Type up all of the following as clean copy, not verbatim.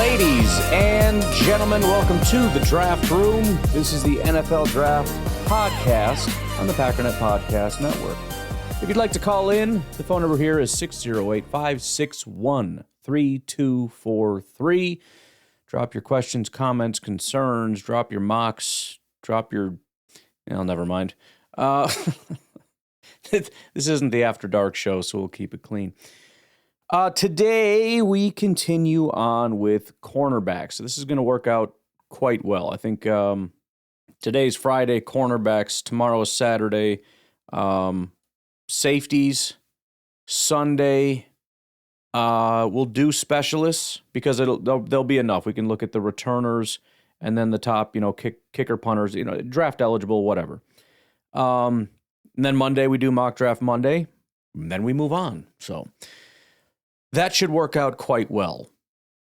Ladies and gentlemen, welcome to the Draft Room. This is the NFL Draft Podcast on the Packernet Podcast Network. If you'd like to call in, the phone number here is 608-561-3243. Drop your questions, comments, concerns, drop your mocks, drop your... never mind. This isn't the After Dark show, so we'll keep it clean. Today, we continue on with cornerbacks. So this is going to work out quite well. I think today's Friday, cornerbacks. Tomorrow is Saturday. Safeties. Sunday, we'll do specialists because there'll be enough. We can look at the returners and then the top, kicker, punters, draft eligible, whatever. And then Monday, we do mock draft Monday. And then we move on. So... that should work out quite well.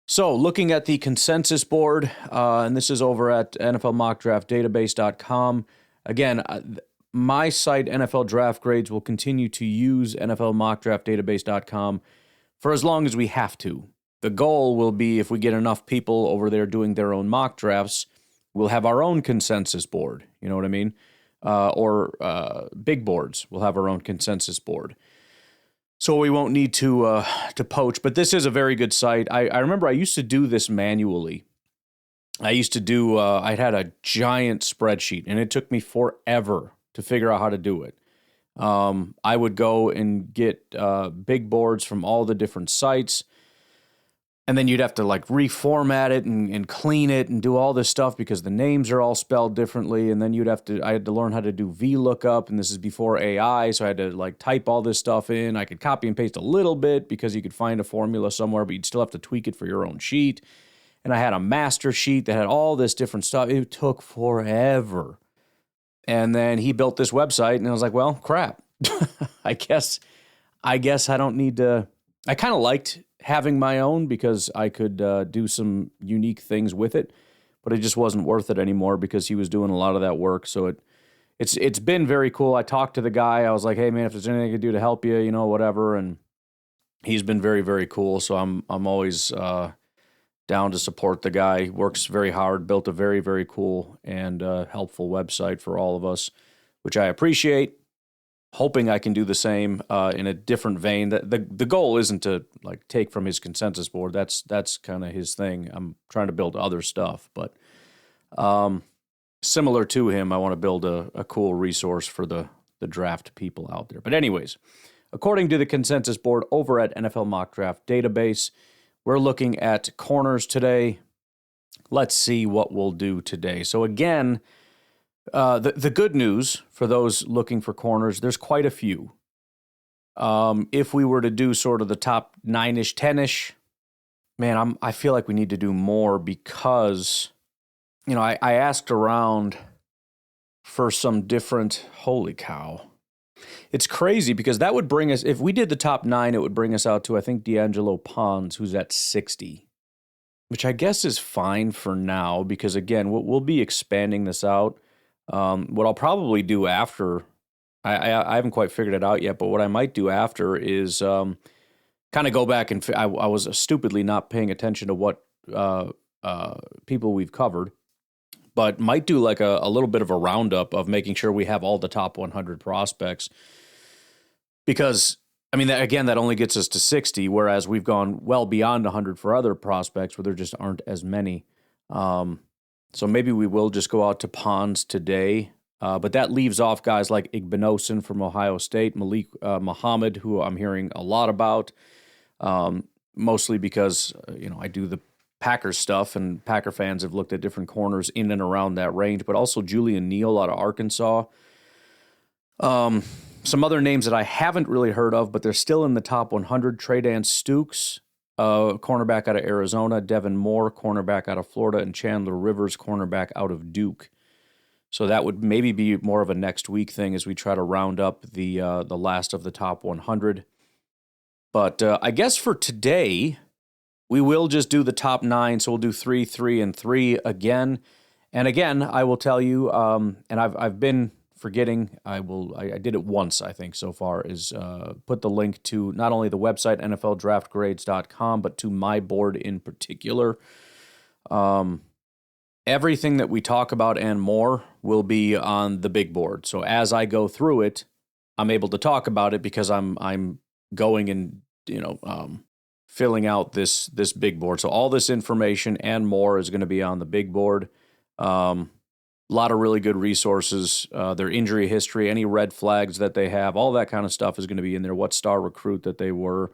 So, looking at the consensus board, and this is over at NFLMockDraftDatabase.com. Again, my site, NFL Draft Grades, will continue to use NFLMockDraftDatabase.com for as long as we have to. The goal will be, if we get enough people over there doing their own mock drafts, we'll have our own consensus board. You know what I mean? Or big boards. We'll have our own consensus board. So we won't need to poach, but this is a very good site. I remember I used to do this manually. I had a giant spreadsheet, and it took me forever to figure out how to do it. I would go and get big boards from all the different sites, and then you'd have to reformat it and clean it and do all this stuff because the names are all spelled differently. And then I had to learn how to do VLOOKUP, and this is before AI, so I had to type all this stuff in. I could copy and paste a little bit because you could find a formula somewhere, but you'd still have to tweak it for your own sheet. And I had a master sheet that had all this different stuff. It took forever. And then he built this website, and I was like, well, crap. I guess I don't need to... I kind of liked having my own because I could do some unique things with it, but it just wasn't worth it anymore because he was doing a lot of that work. So it's been very cool. I talked to the guy. I was like, hey man, if there's anything I could do to help you, whatever. And he's been very, very cool. So I'm always down to support the guy. He works very hard, built a very, very cool and helpful website for all of us, which I appreciate. Hoping I can do the same in a different vein. The goal isn't to take from his consensus board. That's kind of his thing. I'm trying to build other stuff, but similar to him, I want to build a cool resource for the draft people out there. But anyways, according to the consensus board over at NFL Mock Draft Database, we're looking at corners today. Let's see what we'll do today. So again, the good news for those looking for corners, there's quite a few. If we were to do sort of the top 9-ish, 10-ish, man, I feel like we need to do more because, I asked around for some different, holy cow. It's crazy because that would bring us, if we did the top 9, it would bring us out to, I think, D'Angelo Pons, who's at 60, which I guess is fine for now because, again, we'll be expanding this out. What I'll probably do after, I haven't quite figured it out yet, but what I might do after is kind of go back and I was stupidly not paying attention to what people we've covered, but might do a little bit of a roundup of making sure we have all the top 100 prospects because, that only gets us to 60, whereas we've gone well beyond 100 for other prospects where there just aren't as many. So maybe we will just go out to Pons today, but that leaves off guys like Igbinosun from Ohio State, Malik Muhammad, who I'm hearing a lot about, mostly because, I do the Packers stuff, and Packer fans have looked at different corners in and around that range, but also Julian Neal out of Arkansas. Some other names that I haven't really heard of, but they're still in the top 100, Tre'Davious Stukes, cornerback out of Arizona, Devin Moore, cornerback out of Florida, and Chandler Rivers, cornerback out of Duke. So that would maybe be more of a next week thing as we try to round up the last of the top 100. But I guess for today, we will just do the top 9. So we'll do 3, 3, and 3 again. And again, I will tell you, and I've been forgetting, I did it once, I think, so far, is put the link to not only the website, NFLDraftGrades.com, but to my board in particular. Everything that we talk about and more will be on the big board. So as I go through it, I'm able to talk about it because I'm going and, filling out this big board. So all this information and more is going to be on the big board. A lot of really good resources, their injury history, any red flags that they have, all that kind of stuff is going to be in there, what star recruit that they were,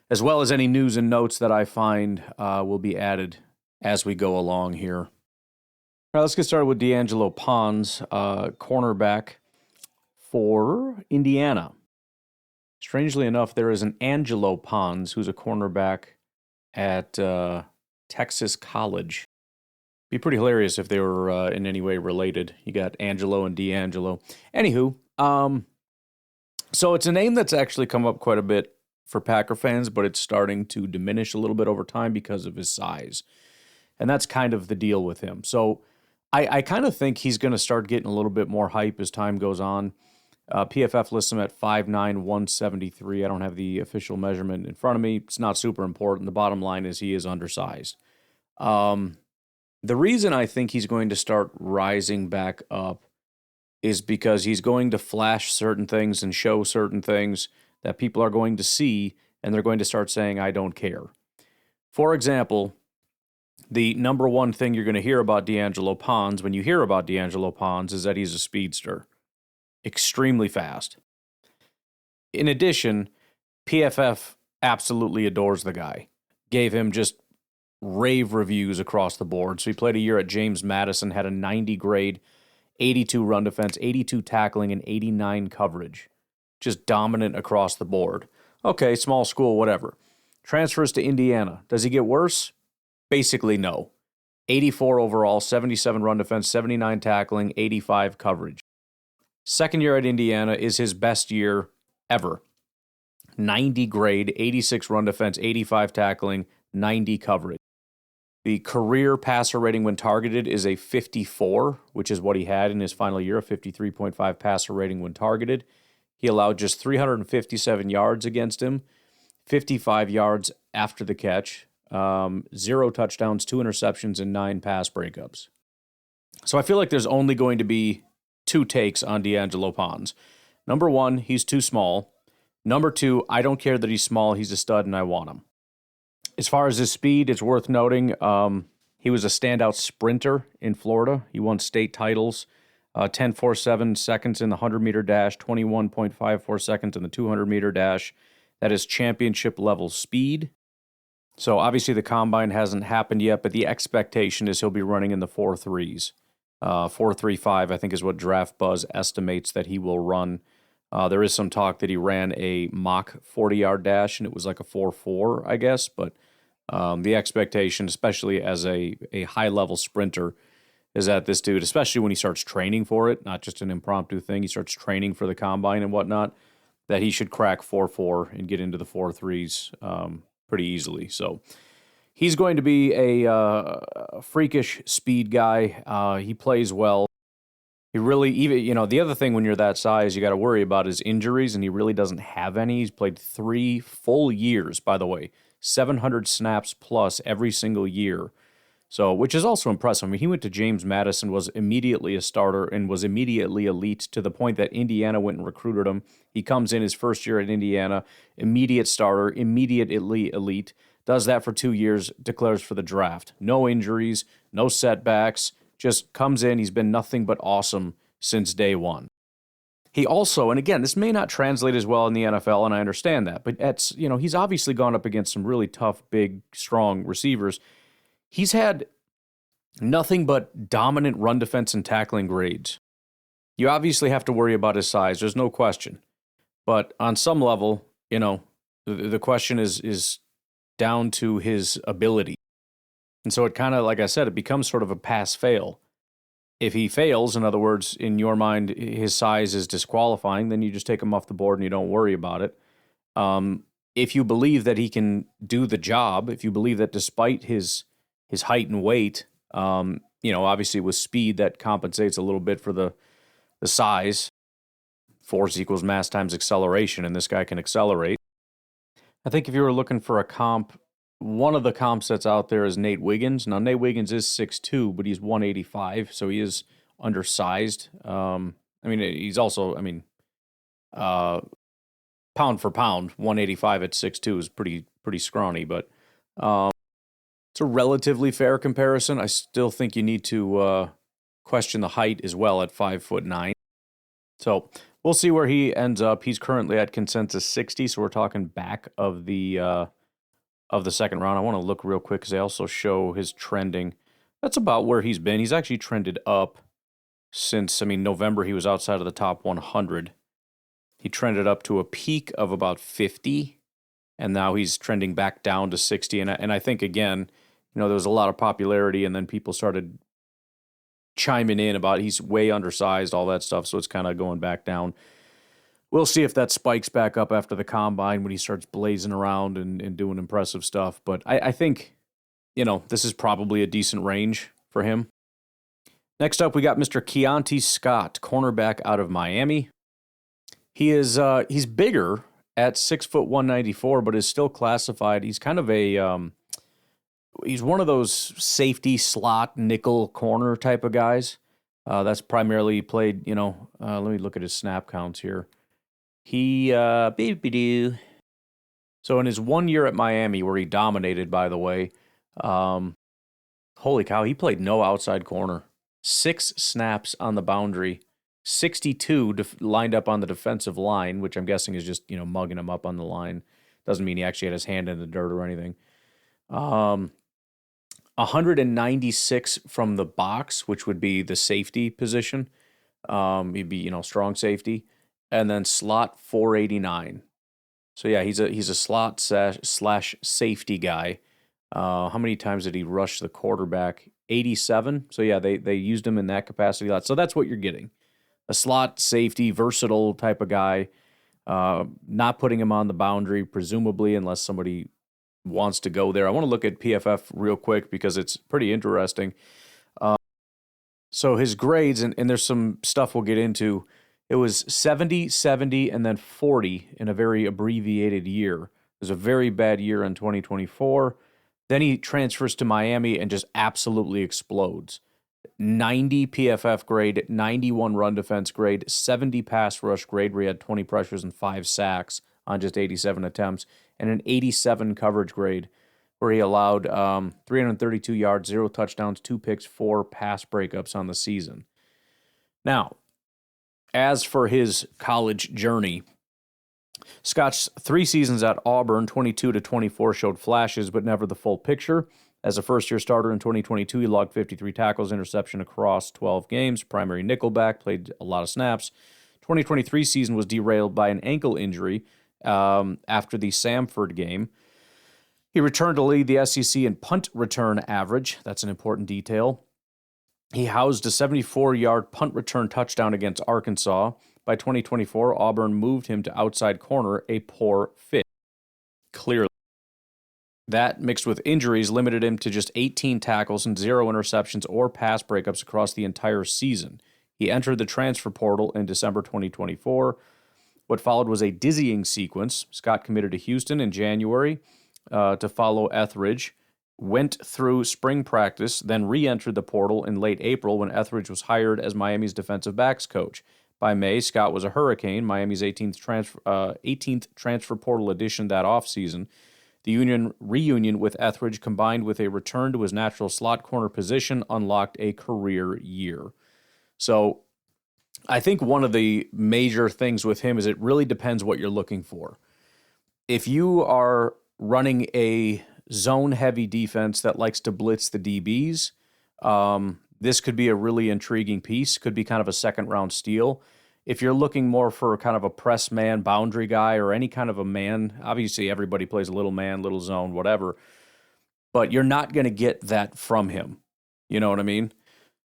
as well as any news and notes that I find will be added as we go along here. All right, let's get started with D'Angelo Pons, cornerback for Indiana. Strangely enough, there is an Angelo Pons who's a cornerback at Texas College. Be pretty hilarious if they were in any way related. You got Angelo and D'Angelo. Anywho, so it's a name that's actually come up quite a bit for Packer fans, but it's starting to diminish a little bit over time because of his size. And that's kind of the deal with him. So I kind of think he's going to start getting a little bit more hype as time goes on. PFF lists him at 5'9", 173. I don't have the official measurement in front of me. It's not super important. The bottom line is he is undersized. The reason I think he's going to start rising back up is because he's going to flash certain things and show certain things that people are going to see, and they're going to start saying, I don't care. For example, the number one thing you're going to hear about D'Angelo Pons when you hear about D'Angelo Pons is that he's a speedster. Extremely fast. In addition, PFF absolutely adores the guy. Gave him just rave reviews across the board. So he played a year at James Madison, had a 90 grade, 82 run defense, 82 tackling, and 89 coverage. Just dominant across the board. Okay, small school, whatever. Transfers to Indiana. Does he get worse? Basically, no. 84 overall, 77 run defense, 79 tackling, 85 coverage. Second year at Indiana is his best year ever. 90 grade, 86 run defense, 85 tackling, 90 coverage. The career passer rating when targeted is a 54, which is what he had in his final year, a 53.5 passer rating when targeted. He allowed just 357 yards against him, 55 yards after the catch, 0 touchdowns, 2 interceptions, and 9 pass breakups. So I feel like there's only going to be 2 takes on D'Angelo Pons. Number 1, he's too small. Number 2, I don't care that he's small. He's a stud, and I want him. As far as his speed, it's worth noting he was a standout sprinter in Florida. He won state titles, 10.47 seconds in the 100-meter dash, 21.54 seconds in the 200-meter dash. That is championship-level speed. So obviously the combine hasn't happened yet, but the expectation is he'll be running in the 4.3s. 4.35, I think, is what Draft Buzz estimates that he will run. There is some talk that he ran a mock 40-yard dash, and it was like a 4.4, I guess. But the expectation, especially as a high-level sprinter, is that this dude, especially when he starts training for it, not just an impromptu thing, he starts training for the combine and whatnot, that he should crack 4.4 and get into the 4.3s pretty easily. So he's going to be a freakish speed guy. He plays well. He really, even, the other thing when you're that size, you got to worry about is injuries, and he really doesn't have any. He's played 3 full years, by the way, 700 snaps plus every single year. So, which is also impressive. I mean, he went to James Madison, was immediately a starter, and was immediately elite to the point that Indiana went and recruited him. He comes in his first year at Indiana, immediate starter, immediately elite, does that for 2 years, declares for the draft. No injuries, no setbacks, just comes in. He's been nothing but awesome since day one. He also, and again, this may not translate as well in the NFL, and I understand that, but he's obviously gone up against some really tough, big, strong receivers. He's had nothing but dominant run defense and tackling grades. You obviously have to worry about his size, there's no question. But on some level, the question is down to his ability. And so it kind of, like I said, it becomes sort of a pass-fail. If he fails, in other words, in your mind, his size is disqualifying, then you just take him off the board and you don't worry about it. If you believe that he can do the job, if you believe that despite his height and weight, obviously with speed that compensates a little bit for the the size. Force equals mass times acceleration, and this guy can accelerate. I think if you were looking for a comp, one of the comps that's out there is Nate Wiggins. Now, Nate Wiggins is 6'2", but he's 185, so he is undersized. He's also, pound for pound, 185 at 6'2" is pretty scrawny, but it's a relatively fair comparison. I still think you need to question the height as well at 5'9". So we'll see where he ends up. He's currently at consensus 60, so we're talking back of the second round. I want to look real quick because they also show his trending. That's about where he's been. He's actually trended up since, November he was outside of the top 100. He trended up to a peak of about 50, and now he's trending back down to 60. And I think, again, there was a lot of popularity, and then people started chiming in about he's way undersized, all that stuff, so it's kind of going back down. We'll see if that spikes back up after the combine when he starts blazing around and doing impressive stuff. But I think, this is probably a decent range for him. Next up, we got Mr. Keontae Scott, cornerback out of Miami. He's bigger at 6 foot 194, but is still classified. He's kind of he's one of those safety slot nickel corner type of guys. That's primarily played, let me look at his snap counts here. So in his 1 year at Miami, where he dominated, by the way, holy cow, he played no outside corner. 6 snaps on the boundary, 62 lined up on the defensive line, which I'm guessing is just, mugging him up on the line. Doesn't mean he actually had his hand in the dirt or anything. 196 from the box, which would be the safety position. He'd be, strong safety. And then slot 489. So yeah, he's a slot slash safety guy. How many times did he rush the quarterback? 87. So yeah, they used him in that capacity a lot. So that's what you're getting. A slot safety, versatile type of guy. Not putting him on the boundary, presumably, unless somebody wants to go there. I want to look at PFF real quick because it's pretty interesting. So his grades, and there's some stuff we'll get into. It was 70, 70, and then 40 in a very abbreviated year. It was a very bad year in 2024. Then he transfers to Miami and just absolutely explodes. 90 PFF grade, 91 run defense grade, 70 pass rush grade where he had 20 pressures and 5 sacks on just 87 attempts, and an 87 coverage grade where he allowed 332 yards, 0 touchdowns, 2 picks, 4 pass breakups on the season. Now, as for his college journey, Scott's 3 seasons at Auburn, 22 to 24, showed flashes, but never the full picture. As a first-year starter in 2022, he logged 53 tackles, interception across 12 games, primary nickelback, played a lot of snaps. 2023 season was derailed by an ankle injury after the Samford game. He returned to lead the SEC in punt return average. That's an important detail. He housed a 74-yard punt return touchdown against Arkansas. By 2024, Auburn moved him to outside corner, a poor fit. Clearly. That, mixed with injuries, limited him to just 18 tackles and 0 interceptions or pass breakups across the entire season. He entered the transfer portal in December 2024. What followed was a dizzying sequence. Scott committed to Houston in January to follow Etheridge, went through spring practice, then re-entered the portal in late April when Etheridge was hired as Miami's defensive backs coach. By May, Scott was a Hurricane, Miami's 18th transfer portal addition that offseason. The reunion with Etheridge, combined with a return to his natural slot corner position, unlocked a career year. So I think one of the major things with him is it really depends what you're looking for. If you are running a zone-heavy defense that likes to blitz the DBs, this could be a really intriguing piece, could be kind of a second-round steal. If you're looking more for kind of a press man, boundary guy, or any kind of a man, obviously everybody plays a little man, little zone, whatever, but you're not going to get that from him. You know what I mean?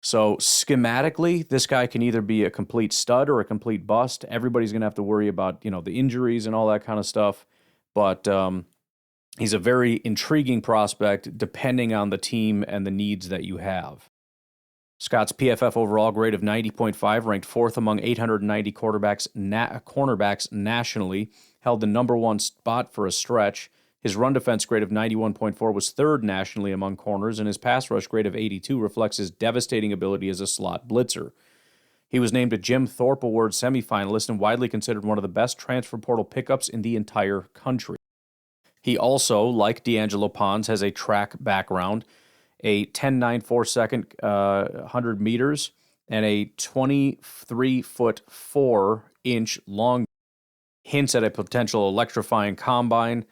So schematically, this guy can either be a complete stud or a complete bust. Everybody's going to have to worry about, the injuries and all that kind of stuff. But he's a very intriguing prospect depending on the team and the needs that you have. Scott's PFF overall grade of 90.5 ranked fourth among 890 cornerbacks nationally, held the number one spot for a stretch. His run defense grade of 91.4 was third nationally among corners, and his pass rush grade of 82 reflects his devastating ability as a slot blitzer. He was named a Jim Thorpe Award semifinalist and widely considered one of the best transfer portal pickups in the entire country. He also, like D'Angelo Pons, has a track background, a 10.94 second 100 meters, and a 23-foot 4-inch long. Hints at a potential electrifying combine.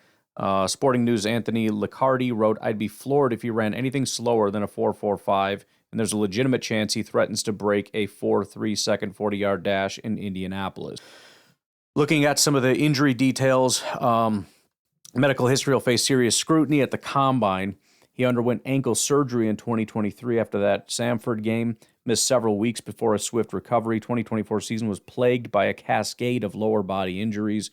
Sporting News' Anthony Liccardi wrote, "I'd be floored if he ran anything slower than a 4.45, and there's a legitimate chance he threatens to break a 4.3 second 40-yard dash in Indianapolis." Looking at some of the injury details, medical history will face serious scrutiny at the combine. He underwent ankle surgery in 2023 after that Samford game, missed several weeks before a swift recovery. 2024 season was plagued by a cascade of lower body injuries,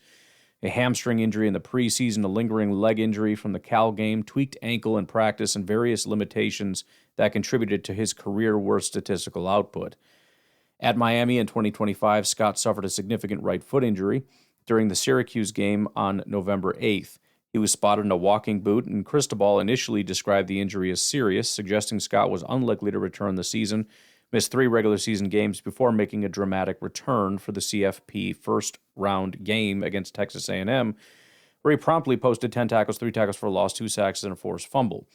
a hamstring injury in the preseason, a lingering leg injury from the Cal game, tweaked ankle in practice, and various limitations that contributed to his career-worst statistical output. At Miami in 2025, Scott suffered a significant right foot injury during the Syracuse game on November 8th. He was spotted in a walking boot, and Cristobal initially described the injury as serious, suggesting Scott was unlikely to return the season, missed 3 regular season games before making a dramatic return for the CFP first-round game against Texas A&M, where he promptly posted 10 tackles, 3 tackles for a loss, 2 sacks, and a forced fumble.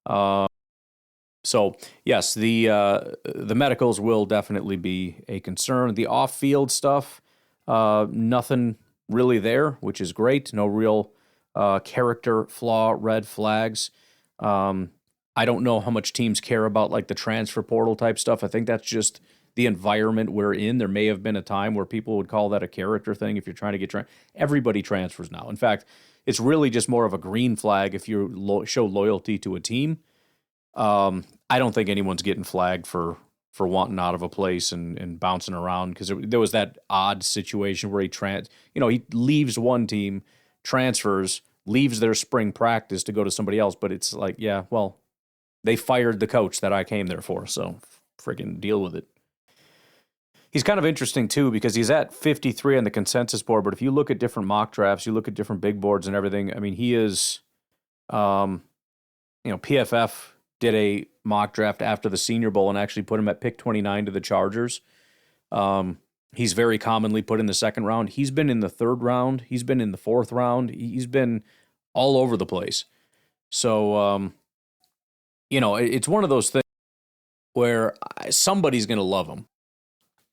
So, yes, the medicals will definitely be a concern. The off-field stuff, nothing really there, which is great. No real character flaw, red flags. I don't know how much teams care about like the transfer portal type stuff. I think that's just the environment we're in. There may have been a time where people would call that a character thing if you're trying to get everybody transfers now. In fact, it's really just more of a green flag if you show loyalty to a team. I don't think anyone's getting flagged for wanting out of a place and bouncing around, because there was that odd situation where he leaves one team, transfers, leaves their spring practice to go to somebody else, but it's like, yeah, well, they fired the coach that I came there for, so freaking deal with it. He's kind of interesting, too, because he's at 53 on the consensus board, but if you look at different mock drafts, you look at different big boards and everything, I mean, he is, PFF did a mock draft after the Senior Bowl and actually put him at pick 29 to the Chargers. He's very commonly put in the second round. He's been in the third round. He's been in the fourth round. He's been all over the place. So, it's one of those things where somebody's going to love him.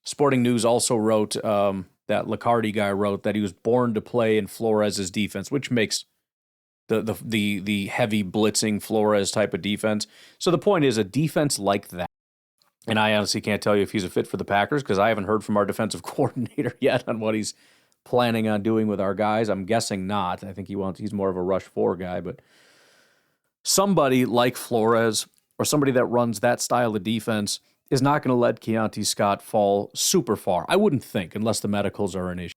Sporting News also wrote, that Liccardi guy wrote that he was born to play in Flores' defense, which makes the heavy blitzing Flores type of defense. So the point is, a defense like that, and I honestly can't tell you if he's a fit for the Packers because I haven't heard from our defensive coordinator yet on what he's planning on doing with our guys. I'm guessing not. I think he's more of a rush 4 guy, but somebody like Flores or somebody that runs that style of defense is not going to let Keontae Scott fall super far. I wouldn't think, unless the medicals are an issue.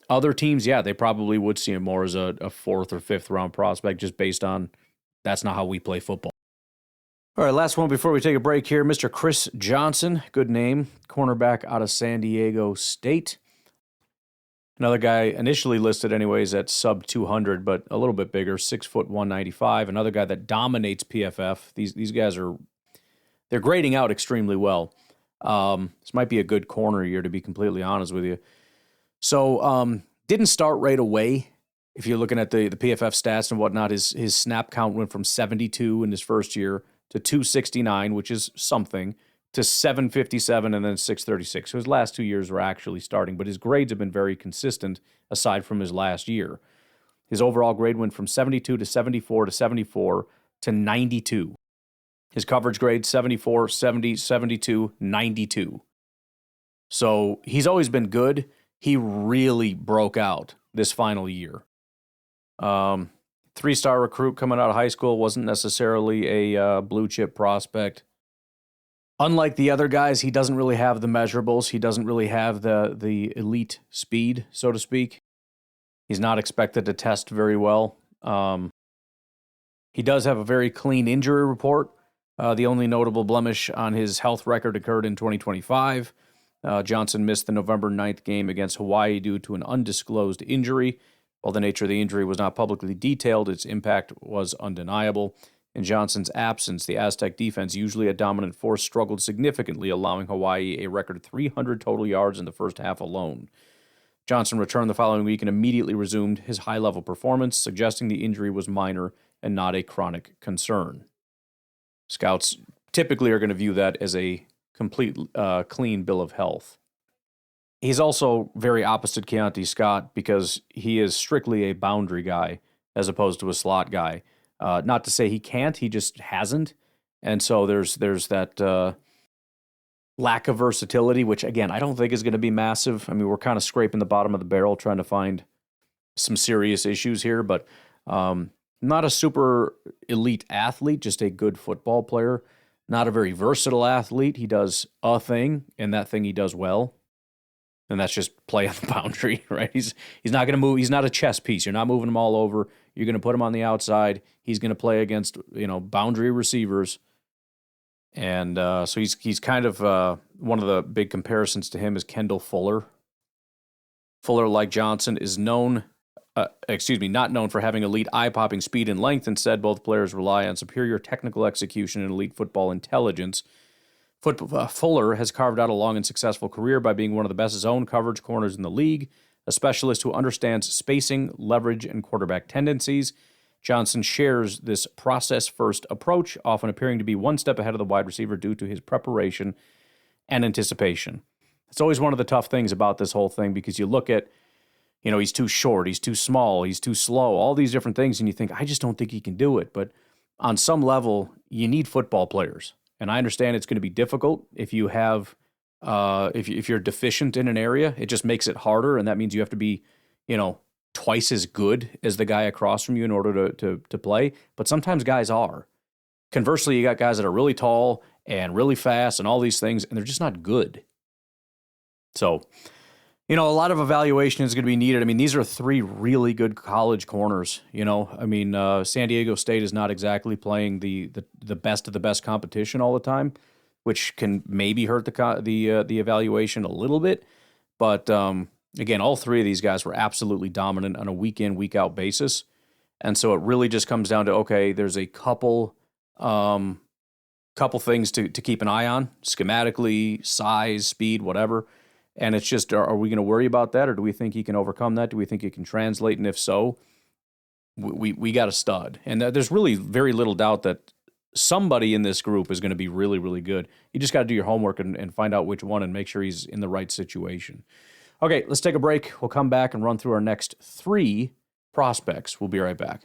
Other teams, yeah, they probably would see him more as a 4th or 5th round prospect just based on that's not how we play football. All right, last one before we take a break here. Mr. Chris Johnson, good name, cornerback out of San Diego State. Another guy initially listed anyways at sub 200, but a little bit bigger, 6 foot 195. Another guy that dominates PFF. These guys they're grading out extremely well. This might be a good corner year, to be completely honest with you. So didn't start right away. If you're looking at the PFF stats and whatnot, his snap count went from 72 in his first year to 269, which is something, to 757 and then 636. So his last 2 years were actually starting, but his grades have been very consistent aside from his last year. His overall grade went from 72 to 74 to 74 to 92. His coverage grade, 74, 70, 72, 92. So he's always been good. He really broke out this final year. 3-star recruit coming out of high school, wasn't necessarily a blue chip prospect. Unlike the other guys, he doesn't really have the measurables. He doesn't really have the elite speed, so to speak. He's not expected to test very well. He does have a very clean injury report. The only notable blemish on his health record occurred in 2025. Johnson missed the November 9th game against Hawaii due to an undisclosed injury. While the nature of the injury was not publicly detailed, its impact was undeniable. In Johnson's absence, the Aztec defense, usually a dominant force, struggled significantly, allowing Hawaii a record 300 total yards in the first half alone. Johnson returned the following week and immediately resumed his high-level performance, suggesting the injury was minor and not a chronic concern. Scouts typically are going to view that as a complete clean bill of health. He's also very opposite Keontae Scott because he is strictly a boundary guy as opposed to a slot guy. Not to say he can't, he just hasn't. And so there's that lack of versatility, which, again, I don't think is going to be massive. I mean, we're kind of scraping the bottom of the barrel trying to find some serious issues here, but not a super elite athlete, just a good football player. Not a very versatile athlete. He does a thing, and that thing he does well. And that's just play on the boundary, right? He's not going to move. He's not a chess piece. You're not moving him all over. You're going to put him on the outside. He's going to play against, boundary receivers. And so he's kind of one of the big comparisons to him is Kendall Fuller. Fuller, like Johnson, is not known for having elite eye-popping speed and length. Instead, both players rely on superior technical execution and elite football intelligence. Fuller has carved out a long and successful career by being one of the best zone coverage corners in the league, a specialist who understands spacing, leverage, and quarterback tendencies. Johnson shares this process-first approach, often appearing to be one step ahead of the wide receiver due to his preparation and anticipation. It's always one of the tough things about this whole thing because you look at, he's too short, he's too small, he's too slow, all these different things, and you think, I just don't think he can do it. But on some level, you need football players. And I understand it's going to be difficult if you have, if you're deficient in an area. It just makes it harder, and that means you have to be, twice as good as the guy across from you in order to play. But sometimes guys are. Conversely, you got guys that are really tall and really fast and all these things, and they're just not good. So, a lot of evaluation is going to be needed. I mean, these are three really good college corners. San Diego State is not exactly playing the best of the best competition all the time, which can maybe hurt the evaluation a little bit. But again, all three of these guys were absolutely dominant on a week in, week out basis, and so it really just comes down to, okay, there's a couple things to keep an eye on schematically, size, speed, whatever. And it's just, are we going to worry about that, or do we think he can overcome that? Do we think he can translate? And if so, we got a stud. And there's really very little doubt that somebody in this group is going to be really, really good. You just got to do your homework and find out which one and make sure he's in the right situation. Okay, let's take a break. We'll come back and run through our next three prospects. We'll be right back.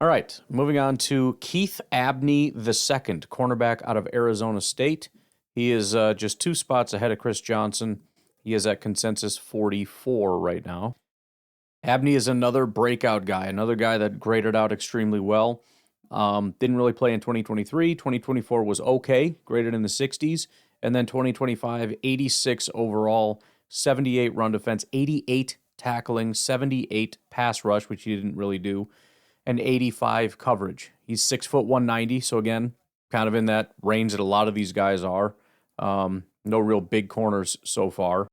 All right, moving on to Keith Abney II, cornerback out of Arizona State. He is just 2 spots ahead of Chris Johnson. He is at consensus 44 right now. Abney is another breakout guy, another guy that graded out extremely well. Didn't really play in 2023. 2024 was okay, graded in the 60s. And then 2025, 86 overall, 78 run defense, 88 tackling, 78 pass rush, which he didn't really do, and 85 coverage. He's 6'190", so again, kind of in that range that a lot of these guys are. No real big corners so far.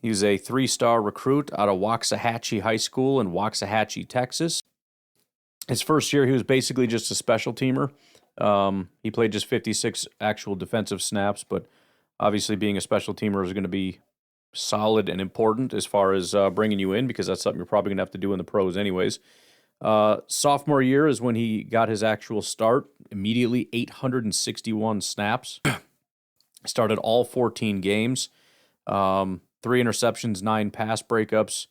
He was a 3-star recruit out of Waxahachie High School in Waxahachie, Texas. His first year, he was basically just a special teamer. He played just 56 actual defensive snaps, but obviously being a special teamer is going to be solid and important as far as bringing you in, because that's something you're probably going to have to do in the pros anyways. Sophomore year is when he got his actual start. Immediately 861 snaps. Started all 14 games. 3 interceptions, 9 pass breakups.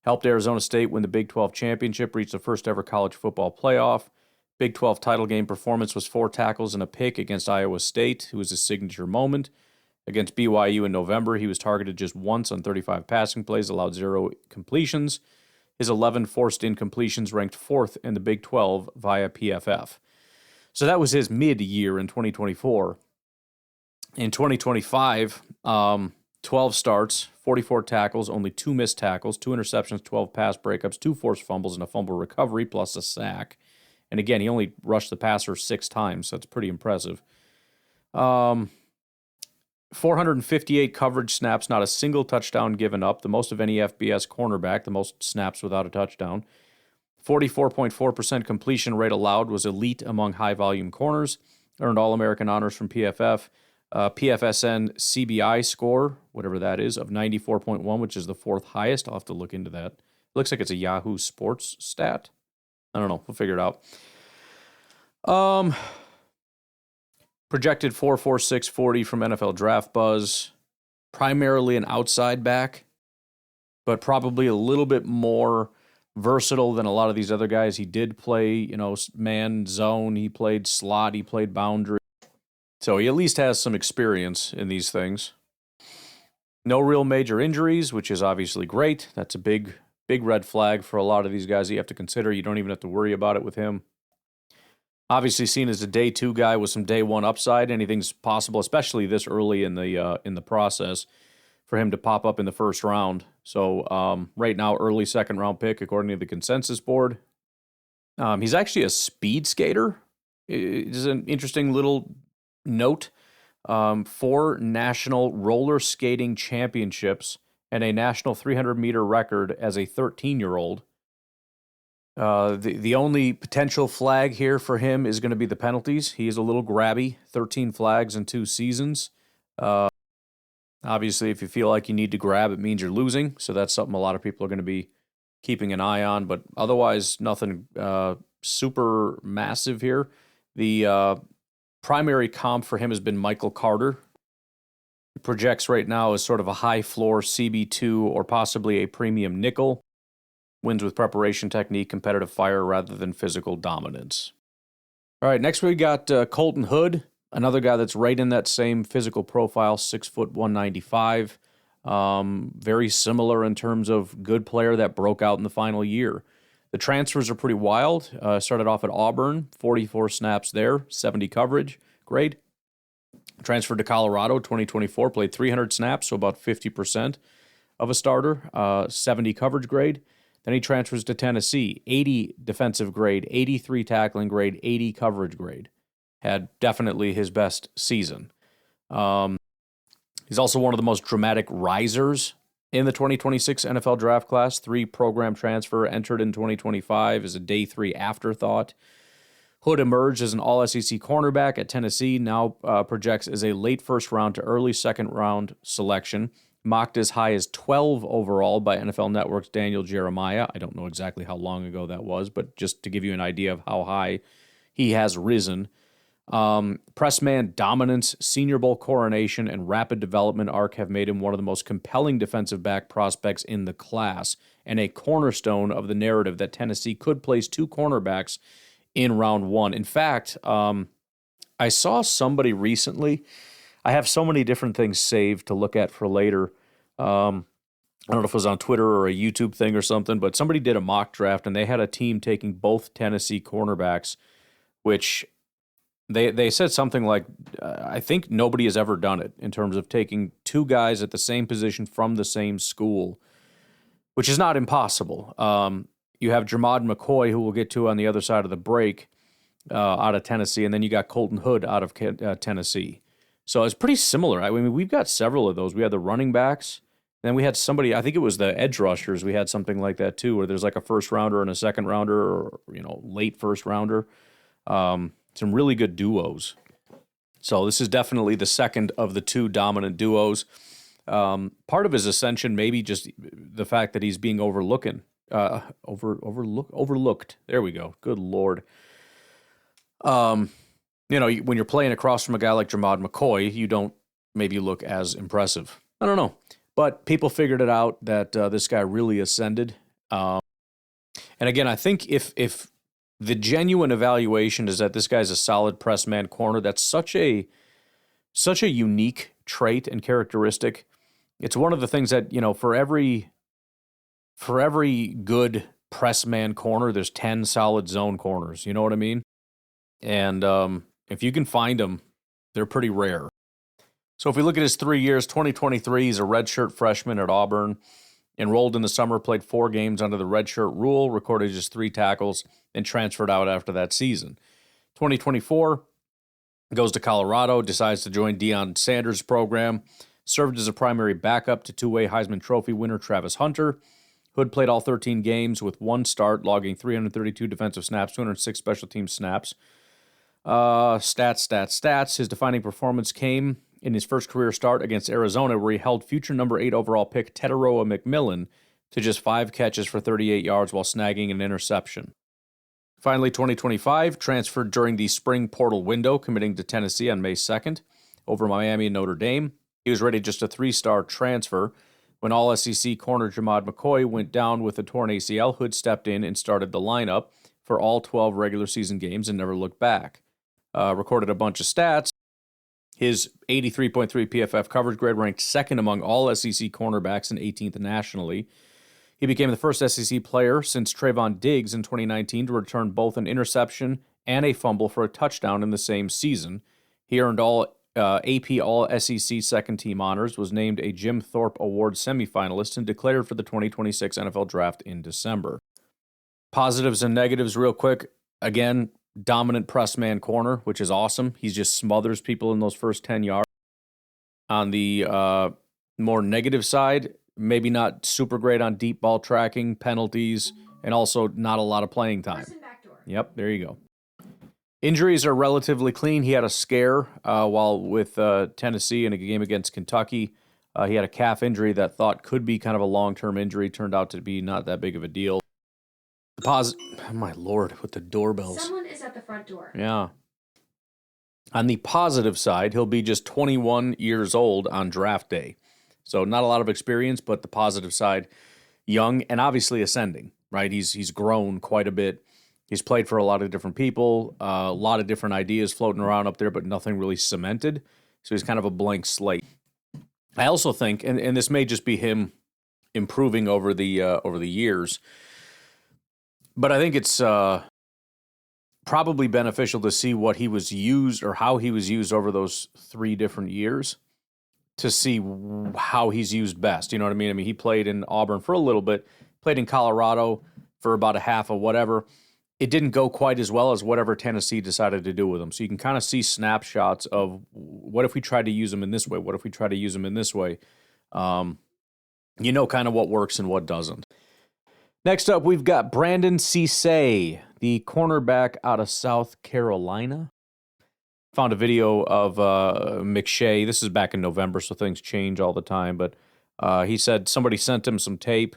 Helped Arizona State win the Big 12 championship, reached the first ever college football playoff. Big 12 title game performance was 4 tackles and a pick against Iowa State. It was his signature moment. Against BYU in November, he was targeted just once on 35 passing plays, allowed 0 completions. His 11 forced incompletions ranked 4th in the Big 12 via PFF. So that was his mid-year in 2024. In 2025, 12 starts, 44 tackles, only 2 missed tackles, 2 interceptions, 12 pass breakups, 2 forced fumbles, and a fumble recovery, plus a sack. And again, he only rushed the passer 6 times, so that's pretty impressive. 458 coverage snaps, not a single touchdown given up, the most of any FBS cornerback, the most snaps without a touchdown. 44.4% completion rate allowed, was elite among high-volume corners, earned All-American honors from PFF. PFSN CBI score, whatever that is, of 94.1, which is the 4th highest. I'll have to look into that. It looks like it's a Yahoo Sports stat. I don't know. We'll figure it out. Projected 4.46 40 from NFL Draft Buzz. Primarily an outside back, but probably a little bit more versatile than a lot of these other guys. He did play, man, zone. He played slot. He played boundary. So he at least has some experience in these things. No real major injuries, which is obviously great. That's a big red flag for a lot of these guys that you have to consider. You don't even have to worry about it with him. Obviously seen as a day 2 guy with some day 1 upside. Anything's possible, especially this early in the process, for him to pop up in the first round. So right now, early second round pick according to the consensus board. He's actually a speed skater. It's an interesting little note. 4 national roller skating championships and a national 300-meter record as a 13-year-old. The only potential flag here for him is going to be the penalties. He is a little grabby. 13 flags in 2 seasons. Obviously, if you feel like you need to grab, it means you're losing. So that's something a lot of people are going to be keeping an eye on. But otherwise, nothing super massive here. The primary comp for him has been Michael Carter. He projects right now as sort of a high floor CB2 or possibly a premium nickel. Wins with preparation technique, competitive fire rather than physical dominance. All right, next we got Colton Hood, another guy that's right in that same physical profile, 6 foot 195. Very similar in terms of good player that broke out in the final year. The transfers are pretty wild. Started off at Auburn, 44 snaps there, 70 coverage grade. Transferred to Colorado, 2024, played 300 snaps, so about 50% of a starter, 70 coverage grade. Then he transfers to Tennessee, 80 defensive grade, 83 tackling grade, 80 coverage grade. Had definitely his best season. He's also one of the most dramatic risers in the 2026 NFL draft class. 3 program transfer, entered in 2025 as a day 3 afterthought. Hood emerged as an all-SEC cornerback at Tennessee, now projects as a late first round to early second round selection. Mocked as high as 12 overall by NFL Network's Daniel Jeremiah. I don't know exactly how long ago that was, but just to give you an idea of how high he has risen. Press man dominance, Senior Bowl coronation, and rapid development arc have made him one of the most compelling defensive back prospects in the class and a cornerstone of the narrative that Tennessee could place 2 cornerbacks in round 1. In fact, I saw somebody recently. I have so many different things saved to look at for later. I don't know if it was on Twitter or a YouTube thing or something, but somebody did a mock draft, and they had a team taking both Tennessee cornerbacks, which they said something like, I think nobody has ever done it in terms of taking 2 guys at the same position from the same school, which is not impossible. You have Jermod McCoy, who we'll get to on the other side of the break, out of Tennessee, and then you got Colton Hood out of Tennessee. So it's pretty similar. I mean, we've got several of those. We had the running backs. Then we had somebody, I think it was the edge rushers. We had something like that too, where there's like a first rounder and a second rounder, or late first rounder. Some really good duos. So this is definitely the second of the 2 dominant duos. Part of his ascension, maybe just the fact that he's being overlooked. There we go. Good Lord. When you're playing across from a guy like Jermod McCoy, you don't maybe look as impressive. I don't know. But people figured it out that this guy really ascended. And again, I think if the genuine evaluation is that this guy's a solid press man corner, that's such a unique trait and characteristic. It's one of the things that, for every good press man corner, there's 10 solid zone corners. You know what I mean? And if you can find them, they're pretty rare. So if we look at his 3 years, 2023, he's a redshirt freshman at Auburn. Enrolled in the summer, played 4 games under the redshirt rule, recorded just 3 tackles, and transferred out after that season. 2024, goes to Colorado, decides to join Deion Sanders' program, served as a primary backup to two-way Heisman Trophy winner Travis Hunter. Hood played all 13 games with 1 start, logging 332 defensive snaps, 206 special team snaps. Stats. His defining performance came in his first career start against Arizona, where he held future number 8 overall pick Teteroa McMillan to just 5 catches for 38 yards while snagging an interception. Finally, 2025, transferred during the spring portal window, committing to Tennessee on May 2nd over Miami and Notre Dame. He was rated just a 3-star transfer. When All-SEC corner Jamad McCoy went down with a torn ACL, Hood stepped in and started the lineup for all 12 regular season games and never looked back. Recorded a bunch of stats. His 83.3 PFF coverage grade ranked second among all SEC cornerbacks and 18th nationally. He became the first SEC player since Trayvon Diggs in 2019 to return both an interception and a fumble for a touchdown in the same season. He earned all AP All-SEC second-team honors, was named a Jim Thorpe Award semifinalist, and declared for the 2026 NFL Draft in December. Positives and negatives real quick. Again, dominant press man corner, which is awesome. He just smothers people in those first 10 yards. On the more negative side, maybe not super great on deep ball tracking, penalties, and also not a lot of playing time. Yep, there you go. Injuries are relatively clean. He had a scare while with Tennessee in a game against Kentucky. He had a calf injury that thought could be kind of a long-term injury. Turned out to be not that big of a deal. Oh, my Lord, with the doorbells. Someone is at the front door. Yeah. On the positive side, he'll be just 21 years old on draft day. So not a lot of experience, but the positive side, young and obviously ascending, right? He's grown quite a bit. He's played for a lot of different people, a lot of different ideas floating around up there, but nothing really cemented. So he's kind of a blank slate. I also think, and this may just be him improving over the years, but I think it's probably beneficial to see what he was used or how he was used over those 3 different years to see how he's used best. You know what I mean? I mean, he played in Auburn for a little bit, played in Colorado for about a half of whatever. It didn't go quite as well as whatever Tennessee decided to do with him. So you can kind of see snapshots of what if we tried to use him in this way? What if we try to use him in this way? You know kind of what works and what doesn't. Next up, we've got Brandon Cisse, the cornerback out of South Carolina. Found a video of McShay. This is back in November, so things change all the time. But he said somebody sent him some tape.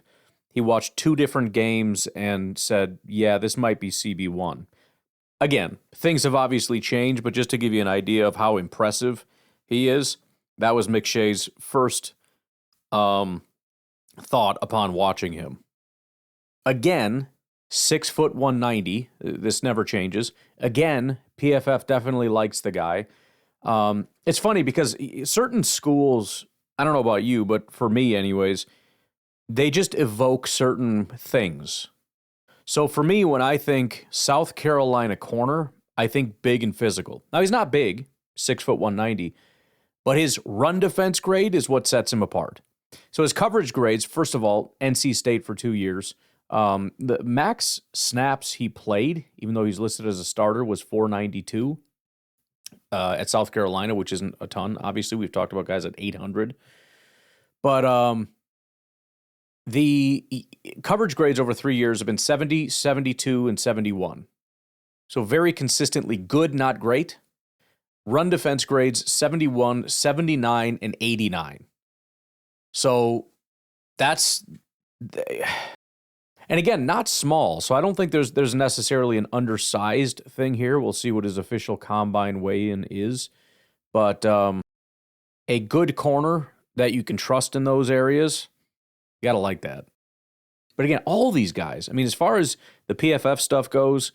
He watched 2 different games and said, yeah, this might be CB1. Again, things have obviously changed, but just to give you an idea of how impressive he is, that was McShay's first thought upon watching him. Again, 6', 190. This never changes. Again, PFF definitely likes the guy. It's funny because certain schools, I don't know about you, but for me anyways, they just evoke certain things. So for me, when I think South Carolina corner, I think big and physical. Now, he's not big, 6', 190, but his run defense grade is what sets him apart. So his coverage grades, first of all, NC State for 2 years. The max snaps he played, even though he's listed as a starter, was 492 at South Carolina, which isn't a ton. Obviously, we've talked about guys at 800. But the coverage grades over 3 years have been 70, 72, and 71. So very consistently good, not great. Run defense grades 71, 79, and 89. So that's... And again, not small, so I don't think there's necessarily an undersized thing here. We'll see what his official combine weigh-in is. But a good corner that you can trust in those areas, you got to like that. But again, all these guys, I mean, as far as the PFF stuff goes,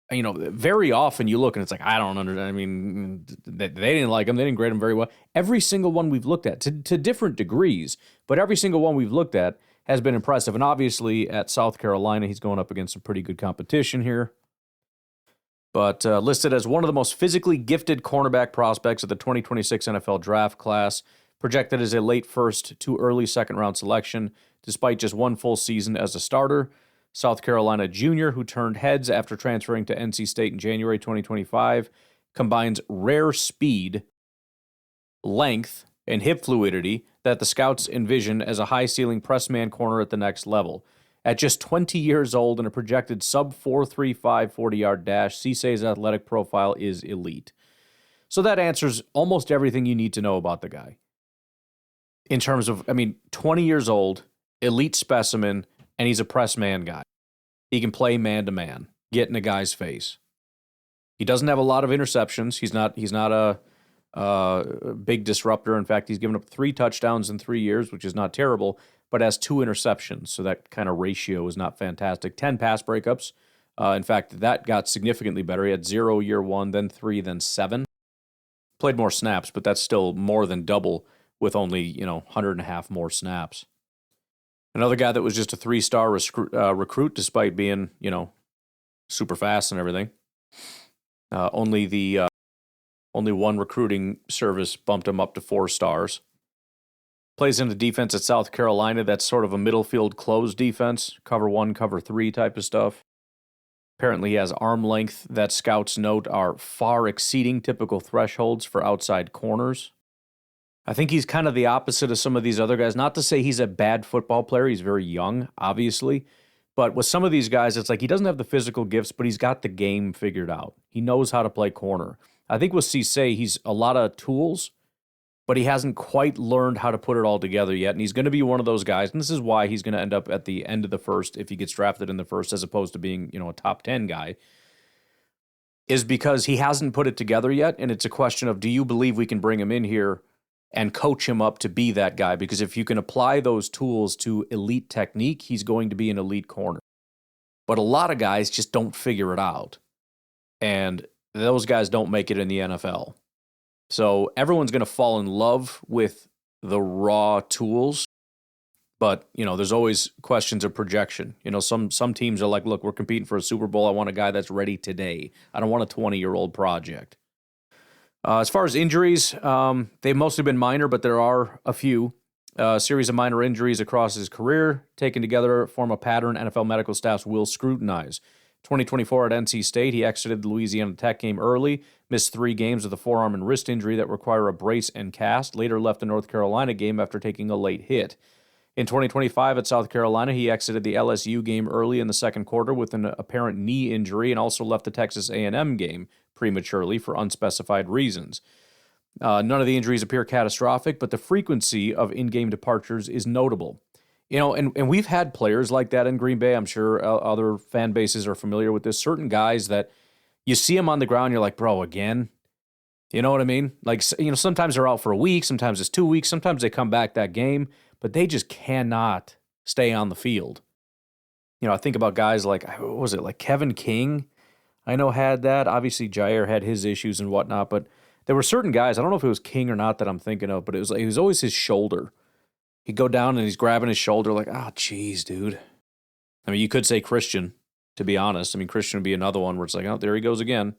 you know, very often you look and it's like, I don't understand. I mean, they didn't like him. They didn't grade him very well. Every single one we've looked at, to different degrees, but every single one we've looked at has been impressive. And obviously at South Carolina, he's going up against some pretty good competition here. but listed as one of the most physically gifted cornerback prospects of the 2026 NFL draft class, projected as a late first to early second-round selection, despite just one full season as a starter. South Carolina junior, who turned heads after transferring to NC State in January 2025, combines rare speed, length, and hip fluidity that the scouts envision as a high-ceiling press-man corner at the next level. At just 20 years old and a projected sub-4.35 40-yard dash, Cisse's athletic profile is elite. So that answers almost everything you need to know about the guy. In terms of, 20 years old, elite specimen, and he's a press man guy. He can play man-to-man, get in a guy's face. He doesn't have a lot of interceptions. He's not a big disruptor. In fact, he's given up 3 touchdowns in 3 years, which is not terrible, but has 2 interceptions, so that kind of ratio is not fantastic. 10 pass breakups. In fact, that got significantly better. He had 0 year 1, then 3, then 7. Played more snaps, but that's still more than double with only 100.5 more snaps. Another guy that was just a 3-star recruit, despite being super fast and everything. Only one recruiting service bumped him up to 4 stars. Plays in the defense at South Carolina. That's sort of a middle field closed defense, cover 1, cover 3 type of stuff. Apparently he has arm length that scouts note are far exceeding typical thresholds for outside corners. I think he's kind of the opposite of some of these other guys. Not to say he's a bad football player. He's very young, obviously. But with some of these guys, it's like he doesn't have the physical gifts, but he's got the game figured out. He knows how to play corner. I think with Cisse, he's a lot of tools, but he hasn't quite learned how to put it all together yet. And he's going to be one of those guys, and this is why he's going to end up at the end of the first if he gets drafted in the first, as opposed to being, a top 10 guy, is because he hasn't put it together yet. And it's a question of, do you believe we can bring him in here and coach him up to be that guy? Because if you can apply those tools to elite technique, he's going to be an elite corner. But a lot of guys just don't figure it out. And those guys don't make it in the NFL. So everyone's going to fall in love with the raw tools. But, there's always questions of projection. Some teams are like, look, we're competing for a Super Bowl. I want a guy that's ready today. I don't want a 20-year-old project. As far as injuries, they've mostly been minor, but there are a few. A series of minor injuries across his career, taken together, form a pattern NFL medical staffs will scrutinize. 2024 at NC State, he exited the Louisiana Tech game early, missed 3 games with a forearm and wrist injury that require a brace and cast, later left the North Carolina game after taking a late hit. In 2025 at South Carolina, he exited the LSU game early in the second quarter with an apparent knee injury and also left the Texas A&M game prematurely for unspecified reasons. None of the injuries appear catastrophic, but the frequency of in-game departures is notable. And we've had players like that in Green Bay. I'm sure other fan bases are familiar with this. Certain guys that you see them on the ground, you're like, bro, again? You know what I mean? Like, sometimes they're out for a week, sometimes it's 2 weeks, sometimes they come back that game, but they just cannot stay on the field. I think about guys like, what was it, like Kevin King? I know had that. Obviously, Jair had his issues and whatnot, but there were certain guys, I don't know if it was King or not that I'm thinking of, but it was always his shoulder. He'd go down and he's grabbing his shoulder like, geez, dude. You could say Christian, to be honest. Christian would be another one where it's like, there he goes again.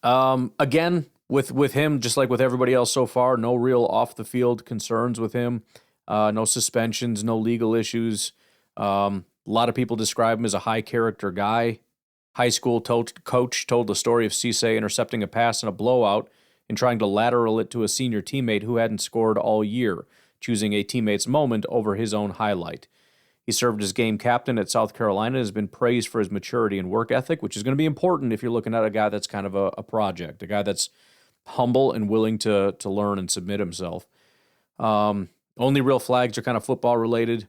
Again, with him, just like with everybody else so far, no real off-the-field concerns with him. No suspensions, no legal issues. A lot of people describe him as a high-character guy. High school coach told the story of Cisse intercepting a pass in a blowout and trying to lateral it to a senior teammate who hadn't scored all year, choosing a teammate's moment over his own highlight. He served as game captain at South Carolina and has been praised for his maturity and work ethic, which is going to be important if you're looking at a guy that's kind of a project, a guy that's humble and willing to learn and submit himself. Only real flags are kind of football related.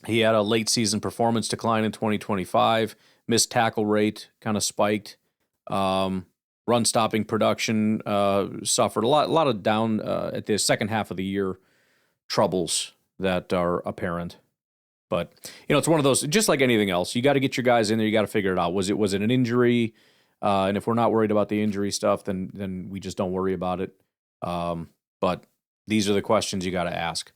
He had a late season performance decline in 2025. Missed tackle rate kind of spiked. Run stopping production suffered a lot of down at the second half of the year troubles that are apparent. But it's one of those, just like anything else. You got to get your guys in there. You got to figure it out. Was it an injury? And if we're not worried about the injury stuff, then we just don't worry about it. But these are the questions you got to ask.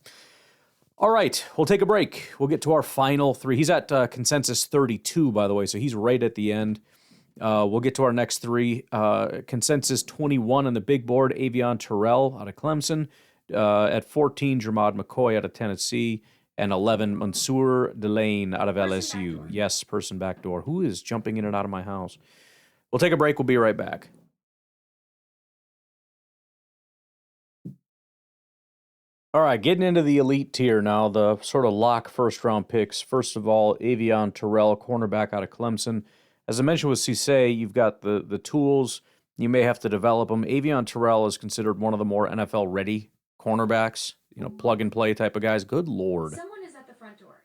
All right, we'll take a break. We'll get to our final 3. He's at consensus 32, by the way, so he's right at the end. We'll get to our next three. Consensus 21 on the big board, Avion Terrell out of Clemson. At 14, Jermod McCoy out of Tennessee. And 11, Mansour Delane out of LSU. Yes, person backdoor. Who is jumping in and out of my house? We'll take a break. We'll be right back. All right, getting into the elite tier now, the sort of lock first-round picks. First of all, Avion Terrell, cornerback out of Clemson. As I mentioned with Cisse, you've got the tools. You may have to develop them. Avion Terrell is considered one of the more NFL-ready cornerbacks, plug-and-play type of guys. Good Lord. Someone is at the front door.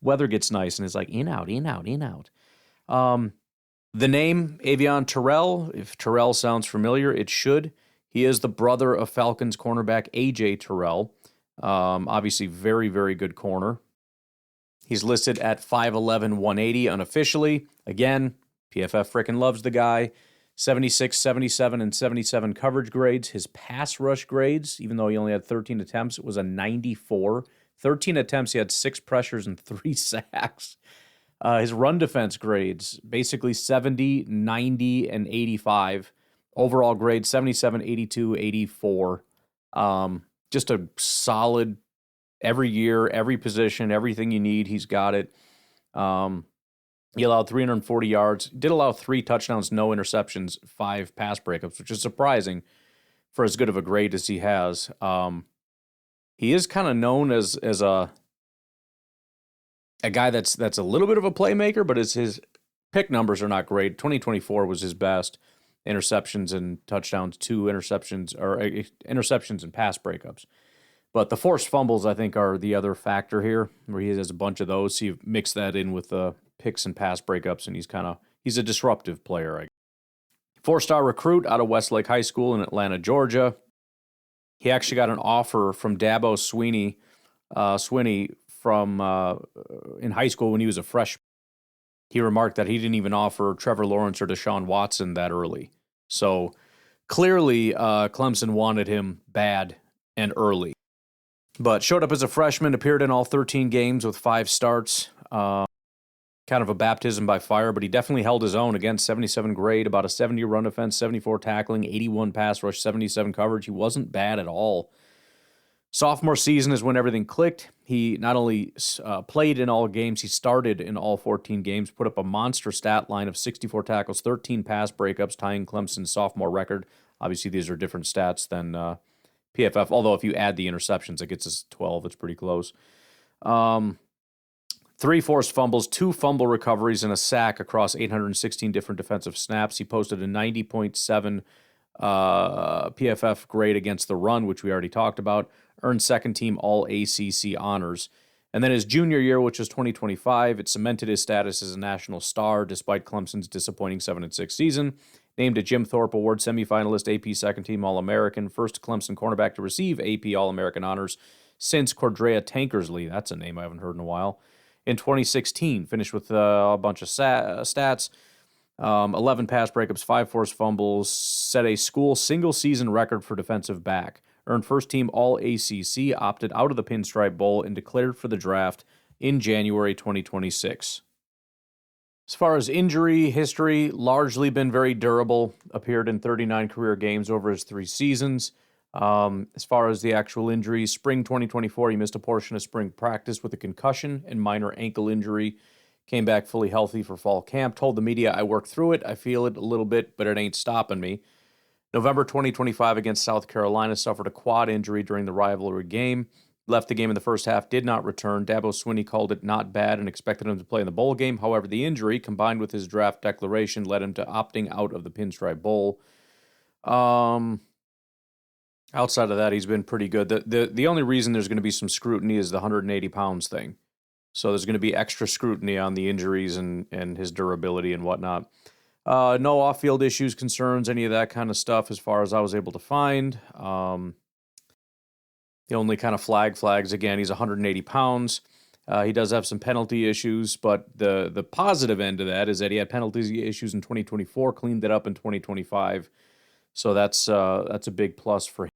Weather gets nice, and it's like in, out, in, out, in, out. The name, Avion Terrell, if Terrell sounds familiar, it should. He is the brother of Falcons cornerback A.J. Terrell. Obviously, very, very good corner. He's listed at 5'11", 180 unofficially. Again, PFF frickin' loves the guy. 76, 77, and 77 coverage grades. His pass rush grades, even though he only had 13 attempts, it was a 94. 13 attempts, he had 6 pressures and 3 sacks. His run defense grades, basically 70, 90, and 85. Overall grade, 77, 82, 84. Just a solid every year, every position, everything you need, he's got it. He allowed 340 yards. Did allow 3 touchdowns, no interceptions, 5 pass breakups, which is surprising for as good of a grade as he has. He is kind of known as a guy that's a little bit of a playmaker, but his pick numbers are not great. 2024 was his best. Interceptions and touchdowns, 2 interceptions, or interceptions and pass breakups. But the forced fumbles, I think, are the other factor here, where he has a bunch of those. So you mix that in with the picks and pass breakups, and he's a disruptive player. 4-star recruit out of Westlake High School in Atlanta, Georgia. He actually got an offer from Dabo Swinney from in high school when he was a freshman. He remarked that he didn't even offer Trevor Lawrence or Deshaun Watson that early. So clearly Clemson wanted him bad and early. But showed up as a freshman, appeared in all 13 games with 5 starts. Kind of a baptism by fire, but he definitely held his own. Again, 77 grade, about a 70 run defense, 74 tackling, 81 pass rush, 77 coverage. He wasn't bad at all. Sophomore season is when everything clicked. He not only played in all games, he started in all 14 games, put up a monster stat line of 64 tackles, 13 pass breakups, tying Clemson's sophomore record. Obviously, these are different stats than PFF, although if you add the interceptions, it gets us 12. It's pretty close. 3 forced fumbles, 2 fumble recoveries, and a sack across 816 different defensive snaps. He posted a 90.7 PFF grade against the run, which we already talked about. Earned second-team All-ACC honors. And then his junior year, which was 2025, it cemented his status as a national star despite Clemson's disappointing 7-6 season. Named a Jim Thorpe Award semifinalist, AP second-team All-American, first Clemson cornerback to receive AP All-American honors since Cordrea Tankersley. That's a name I haven't heard in a while. In 2016, finished with a bunch of stats. 11 pass breakups, 5 forced fumbles, set a school single-season record for defensive back. Earned first-team All-ACC, opted out of the Pinstripe Bowl, and declared for the draft in January 2026. As far as injury history, largely been very durable. Appeared in 39 career games over his 3 seasons. As far as the actual injuries, spring 2024, he missed a portion of spring practice with a concussion and minor ankle injury. Came back fully healthy for fall camp. Told the media, I worked through it. I feel it a little bit, but it ain't stopping me. November 2025 against South Carolina, suffered a quad injury during the rivalry game. Left the game in the first half, did not return. Dabo Swinney called it not bad and expected him to play in the bowl game. However, the injury, combined with his draft declaration, led him to opting out of the Pinstripe Bowl. Outside of that, he's been pretty good. The only reason there's going to be some scrutiny is the 180 pounds thing. So there's going to be extra scrutiny on the injuries and his durability and whatnot. No off-field issues, concerns, any of that kind of stuff as far as I was able to find. The only kind of flags, again, he's 180 pounds. He does have some penalty issues, but the positive end of that is that he had penalty issues in 2024, cleaned it up in 2025. So that's a big plus for him.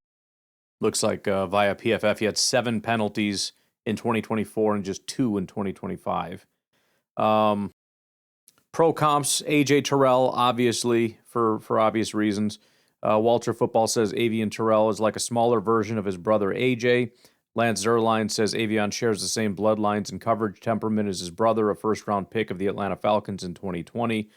Looks like via PFF, he had 7 penalties in 2024 and just 2 in 2025. Pro comps, AJ Terrell, obviously, for obvious reasons. Walter Football says Avian Terrell is like a smaller version of his brother AJ. Lance Zerline says Avian shares the same bloodlines and coverage temperament as his brother, a first-round pick of the Atlanta Falcons in 2020.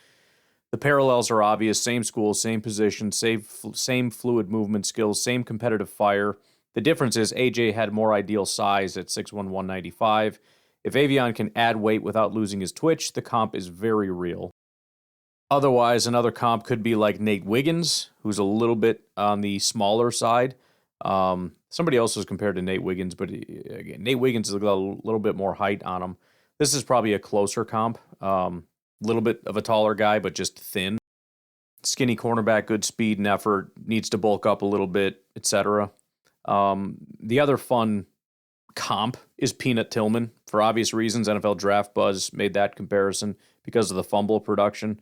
The parallels are obvious. Same school, same position, same fluid movement skills, same competitive fire. The difference is AJ had more ideal size at 6'1", 195. If Avian can add weight without losing his twitch, the comp is very real. Otherwise, another comp could be like Nate Wiggins, who's a little bit on the smaller side. Somebody else was compared to Nate Wiggins, but again, Nate Wiggins is a little bit more height on him. This is probably a closer comp. Little bit of a taller guy, but just thin. Skinny cornerback, good speed and effort, needs to bulk up a little bit, etc. The other fun comp is Peanut Tillman. For obvious reasons, NFL Draft Buzz made that comparison because of the fumble production.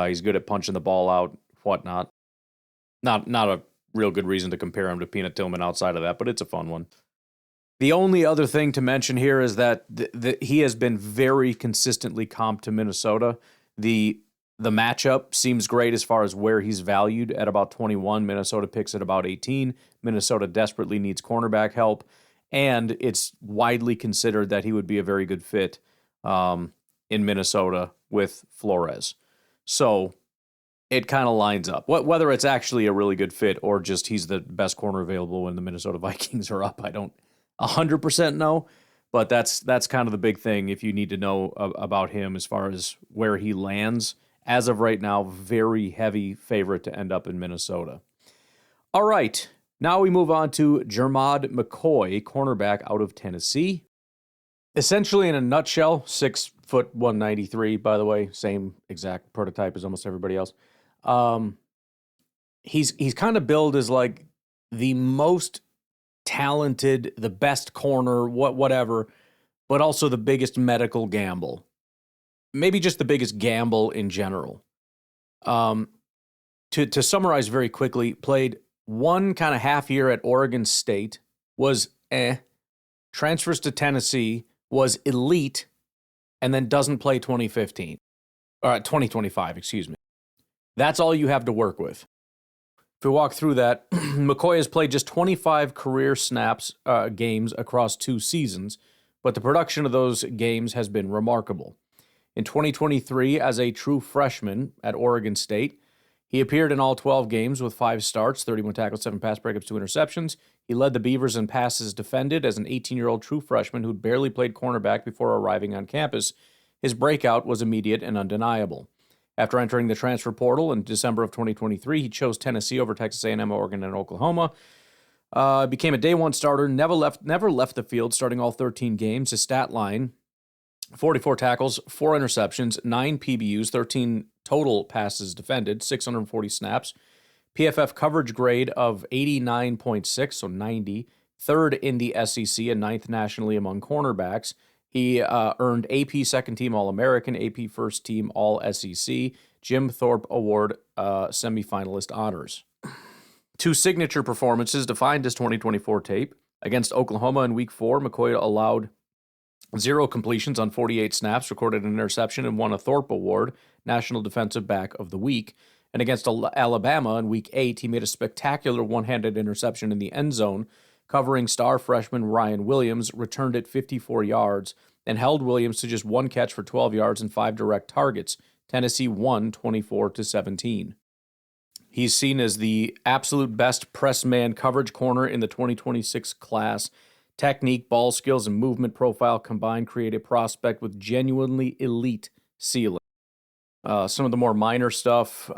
He's good at punching the ball out, whatnot. Not a real good reason to compare him to Peanut Tillman outside of that, but it's a fun one. The only other thing to mention here is that he has been very consistently comped to Minnesota. The matchup seems great as far as where he's valued at about 21. Minnesota picks at about 18. Minnesota desperately needs cornerback help, and it's widely considered that he would be a very good fit in Minnesota with Flores. So it kind of lines up. Whether it's actually a really good fit or just he's the best corner available when the Minnesota Vikings are up, I don't 100% know, but that's kind of the big thing if you need to know about him as far as where he lands. As of right now, very heavy favorite to end up in Minnesota. All right, now we move on to Jermod McCoy, cornerback out of Tennessee. Essentially, in a nutshell, 6'1", 193, by the way, same exact prototype as almost everybody else. He's kind of billed as like the most talented, the best corner, whatever, but also the biggest medical gamble. Maybe just the biggest gamble in general. To summarize very quickly, played one kind of half year at Oregon State, was transfers to Tennessee, was elite, and then doesn't play 2025, excuse me. That's all you have to work with. If we walk through that, McCoy has played just 25 career games across 2 seasons, but the production of those games has been remarkable. In 2023, as a true freshman at Oregon State, he appeared in all 12 games with 5 starts, 31 tackles, 7 pass breakups, 2 interceptions. He led the Beavers in passes defended as an 18-year-old true freshman who'd barely played cornerback before arriving on campus. His breakout was immediate and undeniable. After entering the transfer portal in December of 2023, he chose Tennessee over Texas A&M, Oregon, and Oklahoma. Became a day one starter, never left the field, starting all 13 games. His stat line, 44 tackles, 4 interceptions, 9 PBUs, 13 total passes defended, 640 snaps. PFF coverage grade of 89.6, so 90. Third in the SEC and 9th nationally among cornerbacks. He earned AP Second Team All-American, AP First Team All-SEC, Jim Thorpe Award semifinalist honors. 2 signature performances defined his 2024 tape. Against Oklahoma in Week 4, McCoy allowed 0 completions on 48 snaps, recorded an interception, and won a Thorpe Award, National Defensive Back of the Week. And against Alabama in Week 8, he made a spectacular one-handed interception in the end zone, covering star freshman Ryan Williams, returned it 54 yards, and held Williams to just 1 catch for 12 yards and 5 direct targets. Tennessee won 24-17. He's seen as the absolute best press man coverage corner in the 2026 class. Technique, ball skills, and movement profile combined create a prospect with genuinely elite ceiling. Some of the more minor stuff,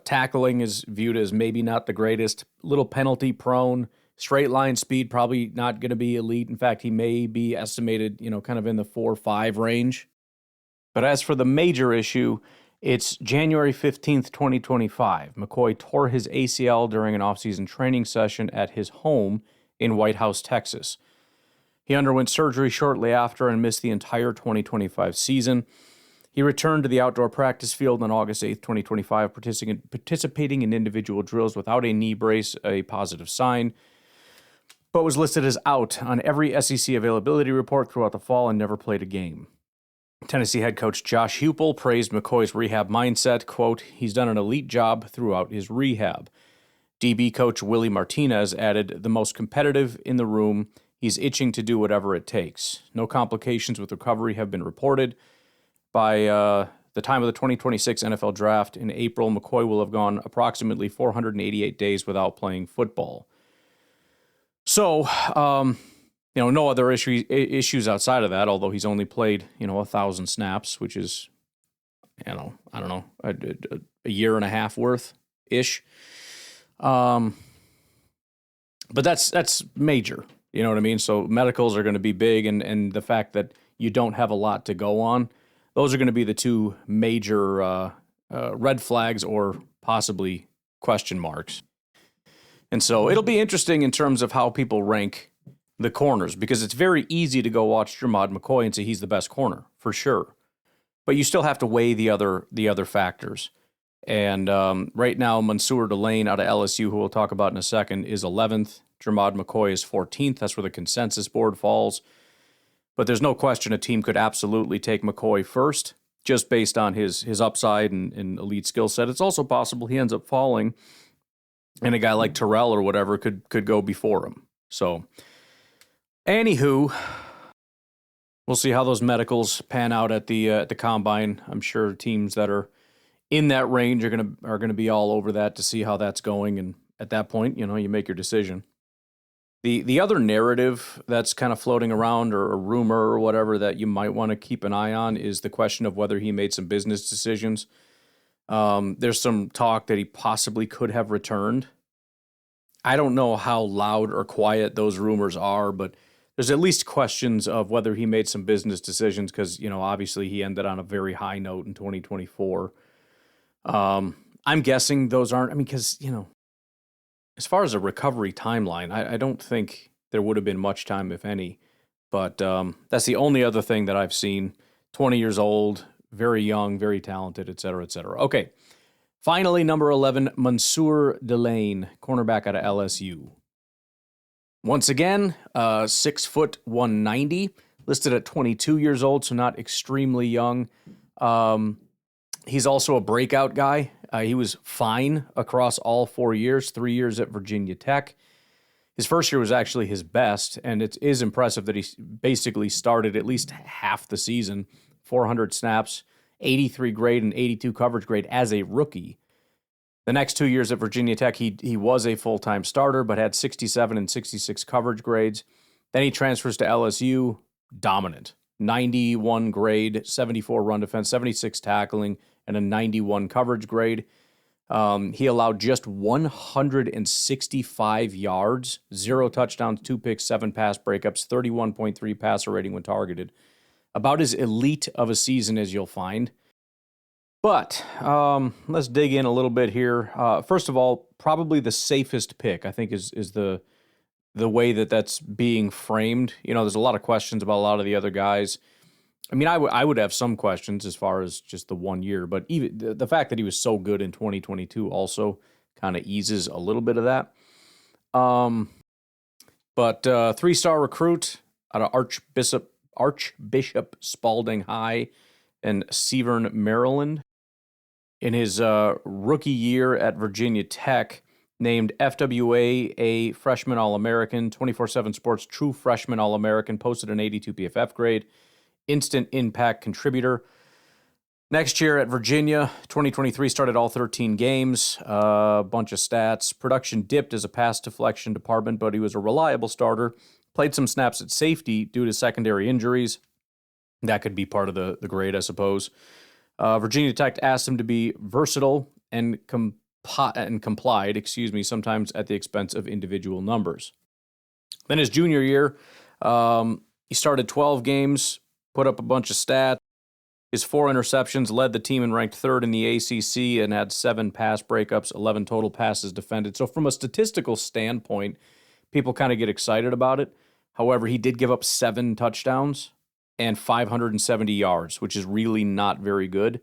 tackling is viewed as maybe not the greatest, little penalty prone. Straight line speed, probably not going to be elite. In fact, he may be estimated, kind of in the 4.5 range. But as for the major issue, it's January 15th, 2025. McCoy tore his ACL during an offseason training session at his home in White House, Texas. He underwent surgery shortly after and missed the entire 2025 season. He returned to the outdoor practice field on August 8th, 2025, participating in individual drills without a knee brace, a positive sign, but was listed as out on every SEC availability report throughout the fall and never played a game. Tennessee head coach Josh Heupel praised McCoy's rehab mindset. Quote, he's done an elite job throughout his rehab. DB coach Willie Martinez added, the most competitive in the room. He's itching to do whatever it takes. No complications with recovery have been reported. By the time of the 2026 NFL Draft in April, McCoy will have gone approximately 488 days without playing football. So, no other issues outside of that, although he's only played, 1,000 snaps, which is, I don't know, a year and a half worth-ish. But that's major, you know what I mean? So medicals are going to be big, and the fact that you don't have a lot to go on, those are going to be the two major red flags or possibly question marks. And so it'll be interesting in terms of how people rank the corners, because it's very easy to go watch Jermod McCoy and say he's the best corner, for sure. But you still have to weigh the other factors. And right now, Mansour Delane out of LSU, who we'll talk about in a second, is 11th. Jermod McCoy is 14th. That's where the consensus board falls. But there's no question a team could absolutely take McCoy first, just based on his upside and elite skill set. It's also possible he ends up falling, and a guy like Terrell or whatever could go before him. So, anywho, we'll see how those medicals pan out at the combine. I'm sure teams that are in that range are gonna be all over that to see how that's going, and at that point, you make your decision. The other narrative that's kind of floating around, or a rumor or whatever, that you might want to keep an eye on is the question of whether he made some business decisions. There's some talk that he possibly could have returned. I don't know how loud or quiet those rumors are, but there's at least questions of whether he made some business decisions because, obviously he ended on a very high note in 2024. I'm guessing those aren't, because, as far as a recovery timeline, I don't think there would have been much time, if any. But that's the only other thing that I've seen. 20 years old, very young, very talented, et cetera, et cetera. Okay, finally, number 11, Mansour Delane, cornerback out of LSU. Once again, 6 foot 190, listed at 22 years old, so not extremely young. He's also a breakout guy. He was fine across all 4 years, 3 years at Virginia Tech. His first year was actually his best, and it is impressive that he basically started at least half the season, 400 snaps, 83 grade and 82 coverage grade as a rookie. The next 2 years at Virginia Tech, he was a full-time starter, but had 67 and 66 coverage grades. Then he transfers to LSU, dominant. 91 grade, 74 run defense, 76 tackling, and a 91 coverage grade. He allowed just 165 yards, 0 touchdowns, 2 picks, 7 pass breakups, 31.3 passer rating when targeted. About as elite of a season as you'll find. But let's dig in a little bit here. First of all, probably the safest pick, I think, is the way that's being framed. There's a lot of questions about a lot of the other guys. I would have some questions as far as just the 1 year, but even the fact that he was so good in 2022 also kind of eases a little bit of that. But 3-star recruit out of Archbishop Spalding High in Severn, Maryland. In his rookie year at Virginia Tech, named FWA a freshman All-American, 24/7 Sports True Freshman All-American, posted an 82 PFF grade, instant impact contributor. Next year at Virginia, 2023, started all 13 games, a bunch of stats. Production dipped as a pass deflection department, but he was a reliable starter. Played some snaps at safety due to secondary injuries. That could be part of the grade, I suppose. Virginia Tech asked him to be versatile and complied, sometimes at the expense of individual numbers. Then his junior year, he started 12 games, put up a bunch of stats. His 4 interceptions led the team and ranked 3rd in the ACC and had 7 pass breakups, 11 total passes defended. So from a statistical standpoint, people kind of get excited about it. However, he did give up 7 touchdowns and 570 yards, which is really not very good.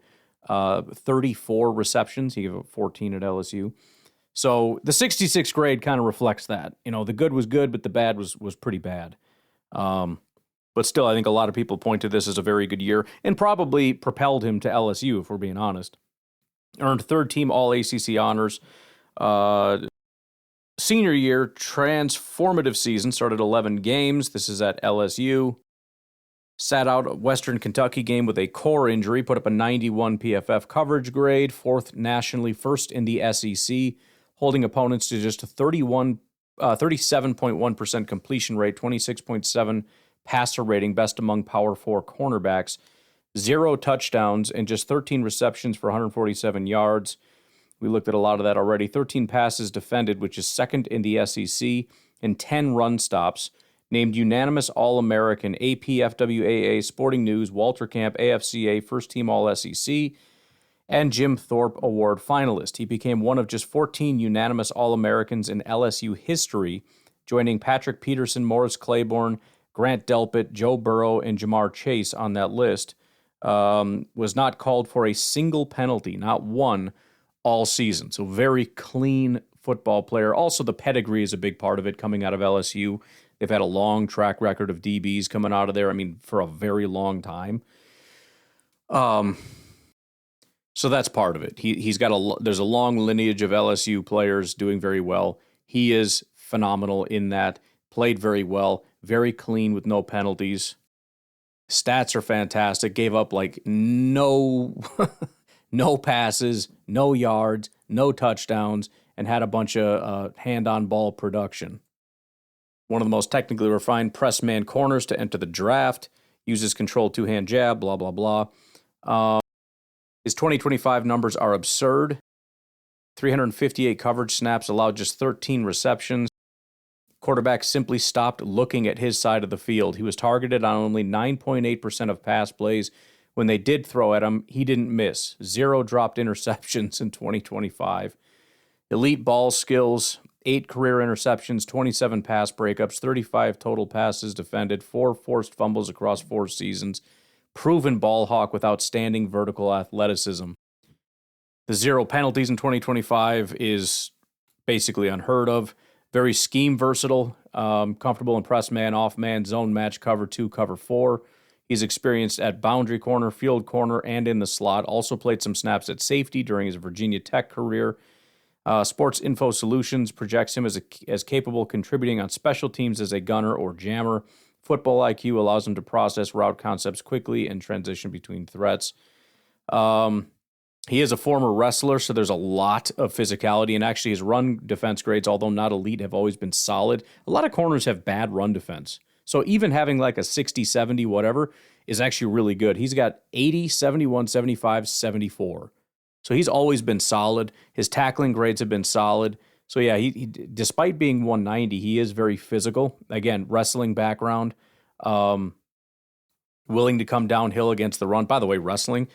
34 receptions. He gave up 14 at LSU. So the 66 grade kind of reflects that. The good was good, but the bad was pretty bad. But still, I think a lot of people point to this as a very good year and probably propelled him to LSU, if we're being honest. Earned third-team All-ACC honors. Senior year, transformative season, started 11 games. This is at LSU. Sat out a Western Kentucky game with a core injury, put up a 91 PFF coverage grade, fourth nationally, first in the SEC, holding opponents to just a 37.1% completion rate, 26.7 passer rating, best among Power 4 cornerbacks, 0 touchdowns, and just 13 receptions for 147 yards. We looked at a lot of that already. 13 passes defended, which is second in the SEC, and 10 run stops. Named unanimous All-American, AP, FWAA, Sporting News, Walter Camp, AFCA, First Team All-SEC, and Jim Thorpe Award finalist. He became one of just 14 unanimous All-Americans in LSU history, joining Patrick Peterson, Morris Claiborne, Grant Delpit, Joe Burrow, and Jamar Chase on that list. Was not called for a single penalty, not one, all season. So very clean football player. Also, the pedigree is a big part of it coming out of LSU. They've had a long track record of DBs coming out of there, for a very long time. So that's part of it. He's got there's a long lineage of LSU players doing very well. He is phenomenal in that. Played very well, very clean with no penalties. Stats are fantastic. Gave up no no passes, no yards, no touchdowns, and had a bunch of hand-on-ball production. One of the most technically refined press man corners to enter the draft. Uses controlled two-hand jab, blah, blah, blah. His 2025 numbers are absurd. 358 coverage snaps, allowed just 13 receptions. Quarterback simply stopped looking at his side of the field. He was targeted on only 9.8% of pass plays. When they did throw at him, he didn't miss. 0 dropped interceptions in 2025. Elite ball skills, 8 career interceptions, 27 pass breakups, 35 total passes defended, 4 forced fumbles across 4 seasons. Proven ball hawk with outstanding vertical athleticism. The 0 penalties in 2025 is basically unheard of. Very scheme versatile, comfortable in press man, off man, zone match, cover 2, cover 4. He's experienced at boundary corner, field corner, and in the slot. Also played some snaps at safety during his Virginia Tech career. Sports Info Solutions projects him as capable contributing on special teams as a gunner or jammer. Football IQ allows him to process route concepts quickly and transition between threats. He is a former wrestler, so there's a lot of physicality, and actually his run defense grades, although not elite, have always been solid. A lot of corners have bad run defense. So even having a 60, 70, whatever, is actually really good. He's got 80, 71, 75, 74. So he's always been solid. His tackling grades have been solid. So yeah, he despite being 190, he is very physical. Again, wrestling background, willing to come downhill against the run. By the way, wrestling,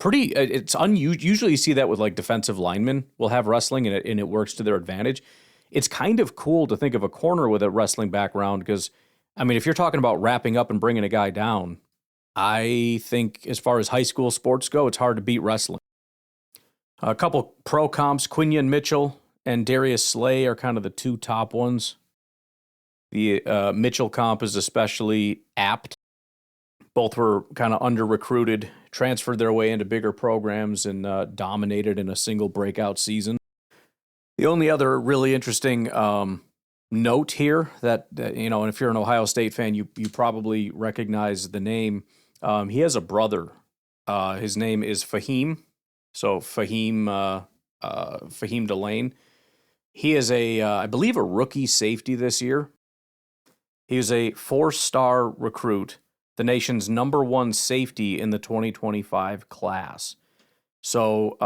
it's unusual. Usually you see that with defensive linemen will have wrestling and it works to their advantage. It's kind of cool to think of a corner with a wrestling background because, if you're talking about wrapping up and bringing a guy down, I think as far as high school sports go, it's hard to beat wrestling. A couple pro comps, Quinion Mitchell and Darius Slay are kind of the 2 top ones. The Mitchell comp is especially apt. Both were kind of under-recruited, transferred their way into bigger programs, and dominated in a single breakout season. The only other really interesting note here that and if you're an Ohio State fan, you probably recognize the name. He has a brother. His name is Fahim. So Fahim Delane. He is I believe a rookie safety this year. He was a 4-star recruit, the nation's number 1 safety in the 2025 class. So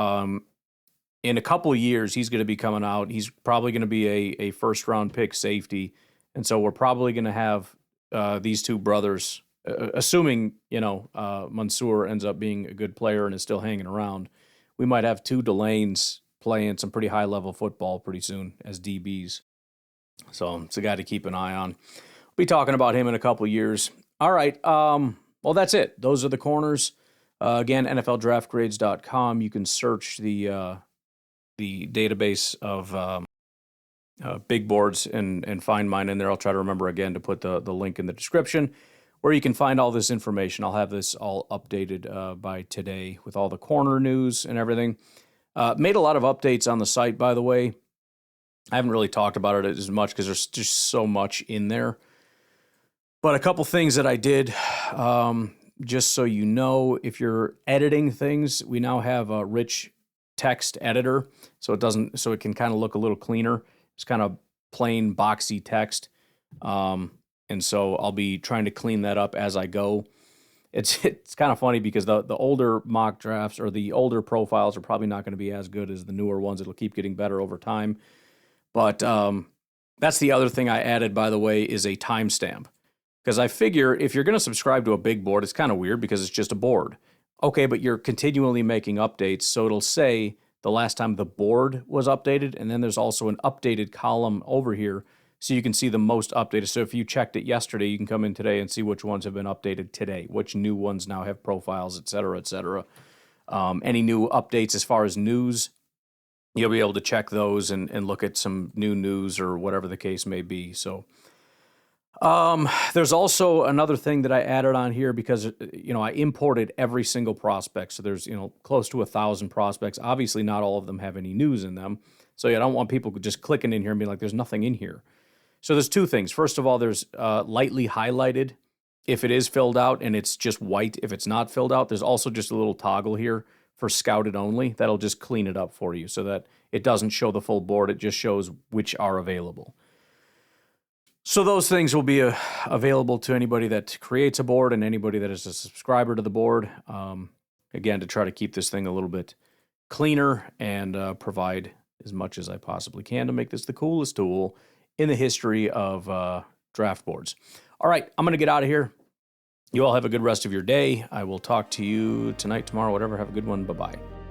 in a couple of years, he's going to be coming out. He's probably going to be a first-round pick safety. And so we're probably going to have these 2 brothers, assuming, Mansour ends up being a good player and is still hanging around. We might have 2 Delanes playing some pretty high-level football pretty soon as DBs. So it's a guy to keep an eye on. We'll be talking about him in a couple of years. All right. Well, that's it. Those are the corners. Again, NFLDraftGrades.com. You can search the database of big boards and find mine in there. I'll try to remember again to put the link in the description. where you can find all this information. I'll have this all updated by today with all the corner news and everything. Made a lot of updates on the site, by the way. I haven't really talked about it as much because there's just so much in there. But a couple things that I did, just so you know, if you're editing things, we now have a rich text editor, so it can kind of look a little cleaner. It's kind of plain boxy text, and so I'll be trying to clean that up as I go. It's kind of funny because the older mock drafts or the older profiles are probably not going to be as good as the newer ones. It'll keep getting better over time. But that's the other thing I added, by the way, is a timestamp. Because I figure if you're going to subscribe to a big board, it's kind of weird because it's just a board. Okay, but you're continually making updates, so it'll say the last time the board was updated, and then there's also an updated column over here, so you can see the most updated. So if you checked it yesterday, you can come in today and see which ones have been updated today, which new ones now have profiles, et cetera, et cetera. Any new updates as far as news, you'll be able to check those and look at some new news or whatever the case may be. So there's also another thing that I added on here because, I imported every single prospect. So there's, close to 1,000 prospects. Obviously, not all of them have any news in them. So I don't want people just clicking in here and being like, there's nothing in here. So there's two things. First of all, there's lightly highlighted if it is filled out, and it's just white if it's not filled out. There's also just a little toggle here for scouted only. That'll just clean it up for you so that it doesn't show the full board. It just shows which are available. So those things will be available to anybody that creates a board and anybody that is a subscriber to the board. Again, to try to keep this thing a little bit cleaner and provide as much as I possibly can to make this the coolest tool in the history of draft boards. All right, I'm going to get out of here. You all have a good rest of your day. I will talk to you tonight, tomorrow, whatever. Have a good one. Bye-bye.